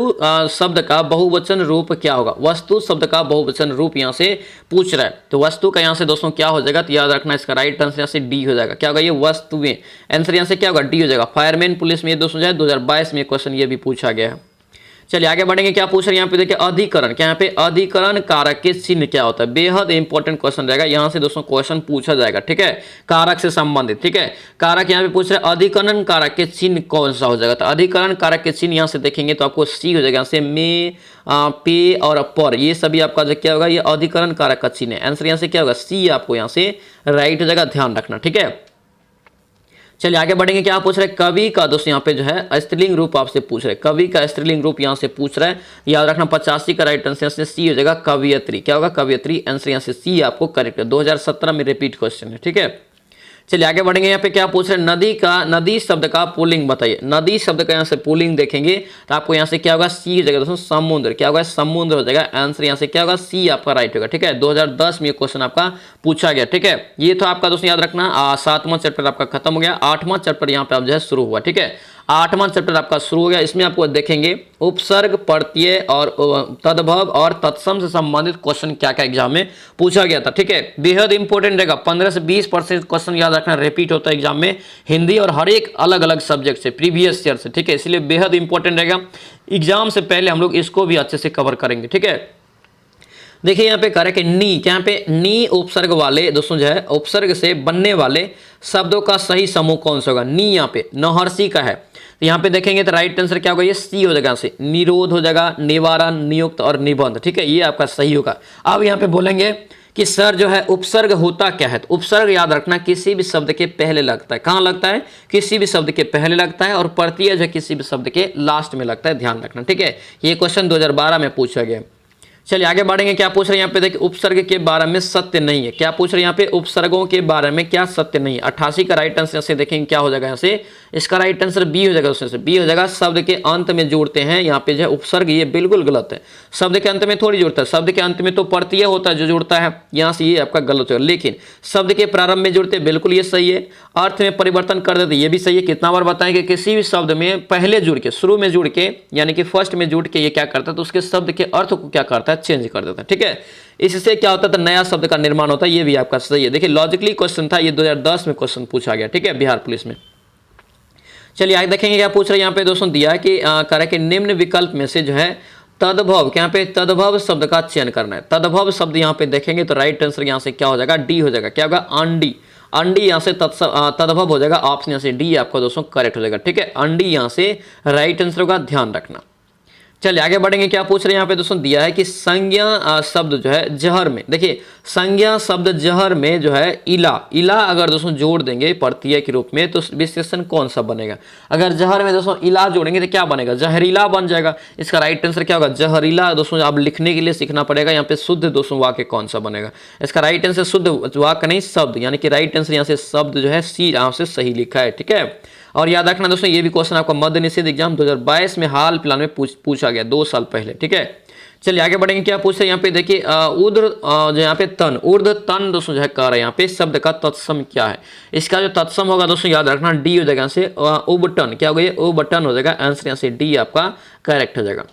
शब्द का बहुवचन रूप क्या होगा। वस्तु शब्द का बहुवचन रूप यहाँ से पूछ रहा है, तो वस्तु का यहाँ से दोस्तों क्या हो जाएगा, तो याद रखना इसका राइट आंसर यहाँ से डी हो जाएगा। क्या होगा, ये वस्तुएं। आंसर यहाँ से क्या होगा, डी हो जाएगा। फायरमैन पुलिस में ये दोस्तों जो है 2022 में क्वेश्चन ये भी पूछा गया है। चलिए आगे बढ़ेंगे, क्या पूछ रहे हैं यहाँ पे देखिए अधिकरण, क्या यहाँ पे अधिकरण कारक के चिन्ह क्या होता है, बेहद इंपॉर्टेंट क्वेश्चन रहेगा, यहाँ से दोस्तों क्वेश्चन पूछा जाएगा, ठीक है, कारक से संबंधित, ठीक है। कारक यहाँ पे पूछ रहे हैं अधिकरण कारक के चिन्ह कौन सा हो जाएगा, तो अधिकरण कारक के चिन्ह यहाँ से देखेंगे तो आपको सी हो जाएगा, यहाँ से में पे और पर, ये सभी आपका जो क्या होगा, ये अधिकरण कारक का चिन्ह है। आंसर यहाँ से क्या होगा, सी आपको यहाँ से राइट हो जाएगा, ध्यान रखना, ठीक है। चलिए आगे बढ़ेंगे, क्या पूछ रहे हैं कवि का दोस्तों यहाँ पे जो है स्त्रीलिंग रूप आपसे पूछ रहे हैं, कवि का स्त्रीलिंग रूप यहाँ से पूछ रहा है, याद रखना 85 का राइट आंसर से सी हो जाएगा, कवियत्री, क्या होगा, कवियत्री, आंसर यहाँ से सी आपको करेक्ट है, 2017 में रिपीट क्वेश्चन है, ठीक है। चलिए आगे बढ़ेंगे, यहाँ पे क्या पूछ रहे हैं नदी शब्द का पुल्लिंग बताइए, नदी शब्द का यहाँ से पुल्लिंग देखेंगे तो आपको यहाँ से क्या होगा, सी हो जाएगा दोस्तों, समुद्र, क्या होगा, समुद्र हो जाएगा, आंसर यहाँ से क्या होगा, सी आपका राइट होगा, ठीक है। 2010 में ये क्वेश्चन आपका पूछा गया, ठीक है। ये तो आपका दोस्तों याद रखना 7वां चैप्टर आपका खत्म हो गया, 8वां चैप्टर यहाँ पे आप जो है शुरू हुआ, ठीक है। 8वां चैप्टर आपका शुरू हो गया, इसमें आपको देखेंगे उपसर्ग, प्रत्यय और तद्भव और तत्सम से संबंधित क्वेश्चन क्या क्या एग्जाम में पूछा गया था, ठीक है। बेहद इंपॉर्टेंट रहेगा, 15 से 20% क्वेश्चन याद रखना रिपीट होता है एग्जाम में, हिंदी और हर एक अलग अलग सब्जेक्ट से, प्रीवियस ईयर से, ठीक है, इसलिए बेहद इंपॉर्टेंट रहेगा। एग्जाम से पहले हम लोग इसको भी अच्छे से कवर करेंगे, ठीक है। देखिए यहाँ पे कह रहे कि नी, क्या यहाँ पे नी उपसर्ग वाले दोस्तों जो है उपसर्ग से बनने वाले शब्दों का सही समूह कौन सा होगा, नी यहाँ पे नहर्षि का है, तो यहाँ पे देखेंगे तो राइट आंसर क्या होगा, ये सी हो जाएगा, से निरोध हो जाएगा, निवारण, नियुक्त और निबंध, ठीक है, ये आपका सही होगा। अब यहाँ पे बोलेंगे कि सर जो है उपसर्ग होता क्या है, तो उपसर्ग याद रखना किसी भी शब्द के पहले लगता है, कहाँ लगता है, किसी भी शब्द के पहले लगता है, और प्रत्यय जो है किसी भी शब्द के लास्ट में लगता है, ध्यान रखना, ठीक है। ये क्वेश्चन 2012 में पूछा गया। चलिए आगे बढ़ेंगे, क्या पूछ रहे हैं यहाँ पे देखिए उपसर्ग के बारे में सत्य नहीं है, क्या पूछ रहे हैं यहाँ पे उपसर्गों के बारे में क्या सत्य नहीं है, 88 का राइट आंसर से देखेंगे क्या हो जाएगा, यहाँ से इसका राइट आंसर बी हो जाएगा, उसमें से बी हो जाएगा, शब्द के अंत में जोड़ते हैं, यहाँ पे जो है उपसर्ग, ये बिल्कुल गलत है, शब्द के अंत में थोड़ी जोड़ता है, शब्द के अंत में तो प्रत्यय होता है जो जोड़ता है, यहाँ से ये आपका गलत होगा, लेकिन शब्द के प्रारंभ में जोड़ते हैं, बिल्कुल ये सही है, अर्थ में परिवर्तन कर देते, ये भी सही है। कितना बार बताएंगे, किसी भी शब्द में पहले जुड़ के, शुरू में जुड़ के, यानी कि फर्स्ट में जुड़ के ये क्या करता है, तो उसके शब्द के अर्थ को क्या करता है, चेंज कर देता है, ठीक है। इससे क्या होता है, तो नया शब्द का निर्माण होता है, ये भी आपका सही है। देखिए लॉजिकली क्वेश्चन था, ये 2010 में क्वेश्चन पूछा गया, ठीक है, बिहार पुलिस में। चलिए आगे देखेंगे, क्या पूछ रहे हैं यहाँ पे दोस्तों, दिया कि करें कि निम्न विकल्प में से जो है तद्भव, क्या यहाँ पे तद्भव शब्द का चयन करना है, तद्भव शब्द यहाँ पे देखेंगे तो राइट आंसर यहाँ से क्या हो जाएगा, डी हो जाएगा, क्या होगा, अंडी, अंडी यहाँ से तद्भव हो जाएगा, ऑप्शन यहाँ से डी आपका दोस्तों करेक्ट हो जाएगा, ठीक है, अंडी यहाँ से राइट आंसर होगा, ध्यान रखना। चलिए आगे बढ़ेंगे, क्या पूछ रहे हैं यहाँ पे दोस्तों, दिया है कि संज्ञा शब्द जो है जहर में, देखिए संज्ञा शब्द जहर में जो है इला, इला अगर दोस्तों जोड़ देंगे प्रत्यय के रूप में तो विशेषण कौन सा बनेगा, अगर जहर में दोस्तों इला जोड़ेंगे तो क्या बनेगा, जहरीला बन जाएगा, इसका राइट आंसर क्या होगा, जहरीला। दोस्तों आप लिखने के लिए सीखना पड़ेगा, यहाँ पे शुद्ध दोस्तों वाक्य कौन सा बनेगा, इसका राइट आंसर शुद्ध वाक्य नहीं शब्द, यानी कि राइट आंसर यहाँ से शब्द जो है सी यहाँ से सही लिखा है, ठीक है। और याद रखना दोस्तों ये भी क्वेश्चन आपका मद्य निषेध एग्जाम 2022 में हाल फिलहाल में पूछा गया, 2 साल पहले, ठीक है। चलिए आगे बढ़ेंगे, क्या पूछ रहे हैं यहाँ पे देखिए ऊर्ध्व जो यहाँ पे तन, ऊर्ध्व तन दोस्तों जो है कह रहे हैं यहाँ पे शब्द का तत्सम क्या है, इसका जो तत्सम होगा दोस्तों याद रखना डी हो जाएगा, यहाँ से उबटन, क्या हो गया, उबटन हो जाएगा, आंसर यहाँ से डी आपका करेक्ट हो जाएगा।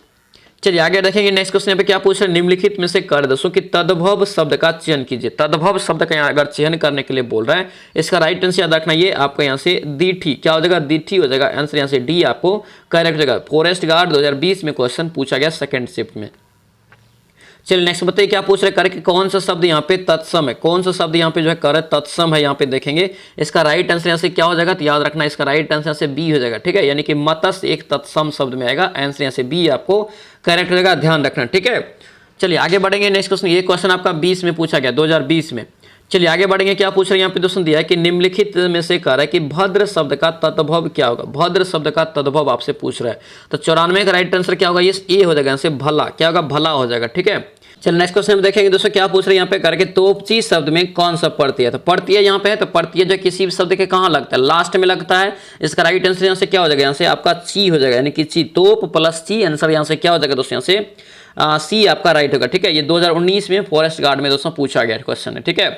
चलिए आगे देखेंगे, नेक्स्ट क्वेश्चन पे क्या पूछ रहे हैं, निम्नलिखित में से कर दोस्तों कि तद्भव शब्द का चयन कीजिए, तद्भव शब्द का यहाँ अगर चयन करने के लिए बोल रहा है, इसका राइट आंसर याद रखना, ये आपका यहाँ से दीठी, क्या हो जाएगा, दीठी हो जाएगा, आंसर यहाँ से डी आपको करेक्ट हो जाएगा। फॉरेस्ट गार्ड 2020 में क्वेश्चन पूछा गया सेकंड शिफ्ट में। चलिए नेक्स्ट बताइए, क्या पूछ रहे हैं, कौन सा शब्द यहाँ पे तत्सम है, कौन सा शब्द यहाँ पे जो है कर तत्सम है, यहाँ पे देखेंगे इसका राइट आंसर यहाँ से क्या हो जाएगा, तो याद रखना इसका राइट आंसर यहाँ से बी हो जाएगा, ठीक है, यानी कि मत्स्य एक तत्सम शब्द में आएगा, आंसर यहाँ से बी आपको करेक्ट हो जाएगा, ध्यान रखना, ठीक है। चलिए आगे बढ़ेंगे, नेक्स्ट क्वेश्चन, ये क्वेश्चन आपका 20 में पूछा गया, 2020 में। चलिए आगे बढ़ेंगे, क्या पूछ रहे हैं यहाँ पे दोस्तों, दिया है कि निम्नलिखित में से कह रहा है कि भद्र शब्द का तद्भव क्या होगा, भद्र शब्द का तद्भव आपसे पूछ रहा है, तो 94 का राइट आंसर क्या होगा, ये ए हो जाएगा, यहाँ से भला, क्या होगा, भला हो जाएगा, ठीक है। चलिए नेक्स्ट क्वेश्चन में देखेंगे दोस्तों, क्या पूछ रहे हैं यहाँ पे करके तोपची शब्द में कौन सा प्रत्यय है, तो प्रत्यय यहाँ पे है, तो प्रत्यय जो किसी भी शब्द के कहाँ लगता है, लास्ट में लगता है, इसका राइट आंसर यहाँ से क्या हो जाएगा, यहाँ से आपका ची हो जाएगा, यानी कि ची, तोप प्लस ची, आंसर यहाँ से क्या हो जाएगा दोस्तों, यहाँ से सी आपका राइट होगा, ठीक है। ये 2019 में फॉरेस्ट गार्ड में दोस्तों पूछा गया क्वेश्चन है, ठीक है।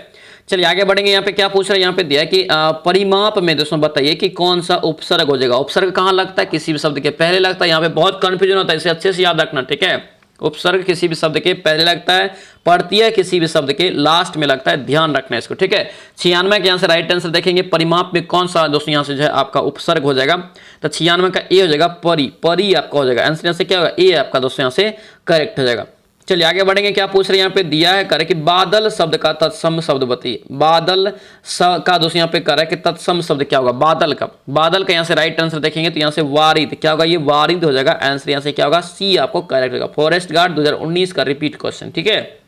चलिए आगे बढ़ेंगे, यहाँ पे क्या पूछ रहे हैं, यहाँ पे दिया है कि परिमाप में दोस्तों बताइए कि कौन सा उपसर्ग हो जाएगा, उपसर्ग कहाँ लगता है, किसी भी शब्द के पहले लगता है, यहाँ पे बहुत कंफ्यूजन होता है, इसे अच्छे से याद रखना, ठीक है। उपसर्ग किसी भी शब्द के पहले लगता है, प्रत्यय किसी भी शब्द के लास्ट में लगता है, ध्यान रखना है इसको, ठीक है। 96 के यहाँ से राइट आंसर देखेंगे, परिमाप में कौन सा दोस्तों यहाँ से जो है आपका उपसर्ग हो जाएगा, तो 96 का ए हो जाएगा, परी, परी आपका हो जाएगा आंसर। यहाँ से क्या होगा, ए आपका दोस्तों यहाँ से करेक्ट हो जाएगा। चलिए आगे बढ़ेंगे, क्या पूछ रहे हैं यहाँ पे दिया है, करे कि बादल शब्द का तत्सम शब्द बताइए। बादल का दोस्तों यहाँ पे करे कि तत्सम शब्द क्या होगा, बादल का। बादल का यहाँ से राइट आंसर देखेंगे तो यहाँ से वारिद, क्या होगा, ये वारिद हो जाएगा आंसर। यहाँ से क्या होगा, सी आपको करेक्ट होगा। फॉरेस्ट गार्ड 2019 का रिपीट क्वेश्चन, ठीक है।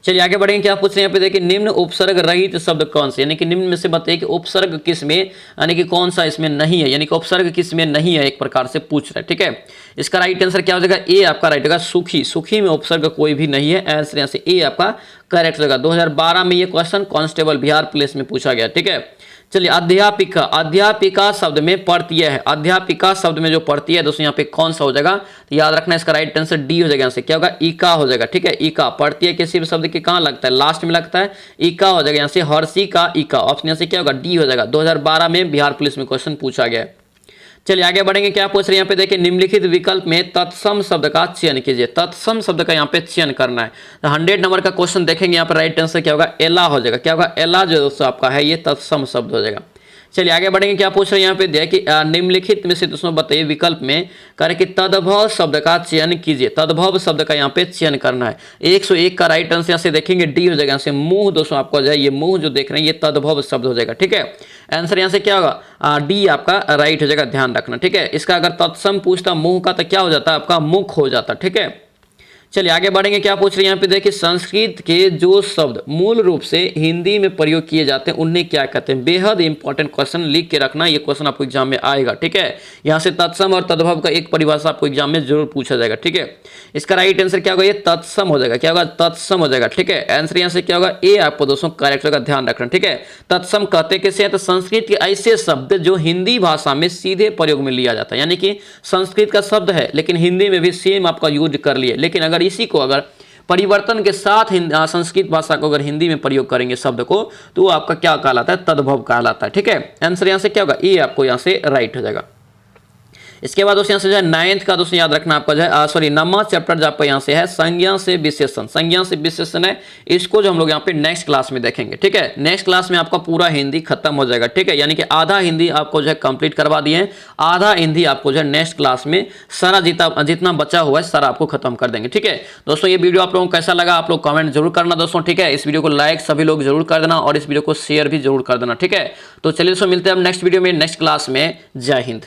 चलिए आगे बढ़ेंगे, क्या पूछ रहे हैं यहाँ पे देखिए, निम्न उपसर्ग रहित शब्द कौन से, यानी कि निम्न में से बताइए कि उपसर्ग किस में, यानी कि कौन सा इसमें नहीं है, यानी कि उपसर्ग किस में नहीं है, एक प्रकार से पूछ रहा है, ठीक है। इसका राइट आंसर क्या हो जाएगा, ए आपका राइट होगा, सुखी। सुखी में उपसर्ग कोई भी नहीं है, आंसर यहाँ से ए आपका करेक्ट होगा। 2012 में ये क्वेश्चन कांस्टेबल बिहार पुलिस में पूछा गया, ठीक है। चलिए अध्यापिका, अध्यापिका शब्द में प्रत्यय है, अध्यापिका शब्द में जो प्रत्यय है दोस्तों यहाँ पे कौन सा हो जाएगा, तो याद रखना इसका राइट आंसर डी हो जाएगा। यहाँ से क्या होगा, इका हो जाएगा, ठीक है। इका प्रत्यय किसी भी शब्द के कहाँ लगता है, लास्ट में लगता है, इका हो जाएगा। यहाँ से हर्षी का इका, ऑप्शन यहाँ से क्या होगा, डी हो जाएगा। 2012 में बिहार पुलिस में क्वेश्चन पूछा गया है। चलिए आगे बढ़ेंगे, क्या पूछ रहे हैं यहाँ पे देखिए, निम्नलिखित विकल्प में तत्सम शब्द का चयन कीजिए। तत्सम शब्द का यहाँ पे चयन करना है। तो 100 नंबर का क्वेश्चन देखेंगे, यहाँ पर राइट आंसर क्या होगा, एला हो जाएगा। क्या होगा, एला जो दोस्तों आपका है ये तत्सम शब्द हो जाएगा। चलिए आगे बढ़ेंगे, क्या पूछ रहे हैं यहाँ पे देखिए, निम्नलिखित में से दोस्तों बताइए विकल्प में करे कि तद्भव शब्द का चयन कीजिए। तद्भव शब्द का यहाँ पे चयन करना है। 101 का राइट आंसर यहाँ से देखेंगे डी हो जाएगा। यहाँ से मुंह दोस्तों आपको जो है, ये मुंह जो देख रहे हैं ये तद्भव शब्द हो जाएगा, ठीक है। आंसर यहाँ से क्या होगा, डी आपका राइट हो जाएगा, ध्यान रखना, ठीक है। इसका अगर तत्सम पूछता मुंह का तो क्या हो जाता है, आपका मुख हो जाता, ठीक है। चलिए आगे बढ़ेंगे, क्या पूछ रहे हैं यहाँ पे देखिए, संस्कृत के जो शब्द मूल रूप से हिंदी में प्रयोग किए जाते हैं उन्हें क्या कहते हैं। बेहद इंपॉर्टेंट क्वेश्चन, लिख के रखना, ये क्वेश्चन आपको एग्जाम में आएगा, ठीक है। यहाँ से तत्सम और तद्भव का एक परिभाषा आपको एग्जाम में जरूर पूछा जाएगा, ठीक है। इसका राइट आंसर क्या होगा, ये तत्सम हो जाएगा। क्या होगा, तत्सम हो जाएगा, ठीक है। आंसर यहाँ से क्या होगा, ए आपको दोस्तों करेक्ट होगा, ध्यान रखना, ठीक है। तत्सम कहते कैसे हैं, तो संस्कृत के ऐसे शब्द जो हिंदी भाषा में सीधे प्रयोग में लिया जाता है, यानी कि संस्कृत का शब्द है लेकिन हिंदी में भी सेम आपका यूज कर लिए, लेकिन अगर इसी को अगर परिवर्तन के साथ संस्कृत भाषा को अगर हिंदी में प्रयोग करेंगे शब्द को, तो वो आपका क्या कहलाता है, तद्भव कहलाता है, ठीक है। आंसर यहाँ से क्या होगा, ए आपको यहाँ से राइट हो जाएगा। इसके बाद दोस्तों यहाँ से जो है 9th का दोस्तों याद रखना आपका जो है सॉरी 9वां चैप्टर जो आपका यहाँ से है संज्ञा से विशेषण। संज्ञा से विशेषण है, इसको जो हम लोग यहाँ पे नेक्स्ट क्लास में देखेंगे, ठीक है। नेक्स्ट क्लास में आपका पूरा हिंदी खत्म हो जाएगा, ठीक है। यानी कि आधा हिंदी आपको जो है कंप्लीट करवा दिए हैं, आधा हिंदी आपको जो है नेक्स्ट क्लास में सारा जितना बचा हुआ है सारा आपको खत्म कर देंगे, ठीक है। दोस्तों ये वीडियो आप लोगों को कैसा लगा, आप लोग कमेंट जरूर करना दोस्तों, ठीक है। इस वीडियो को लाइक सभी लोग जरूर कर देना और इस वीडियो को शेयर भी जरूर कर देना, ठीक है। तो चलिए दोस्तों मिलते हैं हम नेक्स्ट वीडियो में, नेक्स्ट क्लास में। जय हिंद।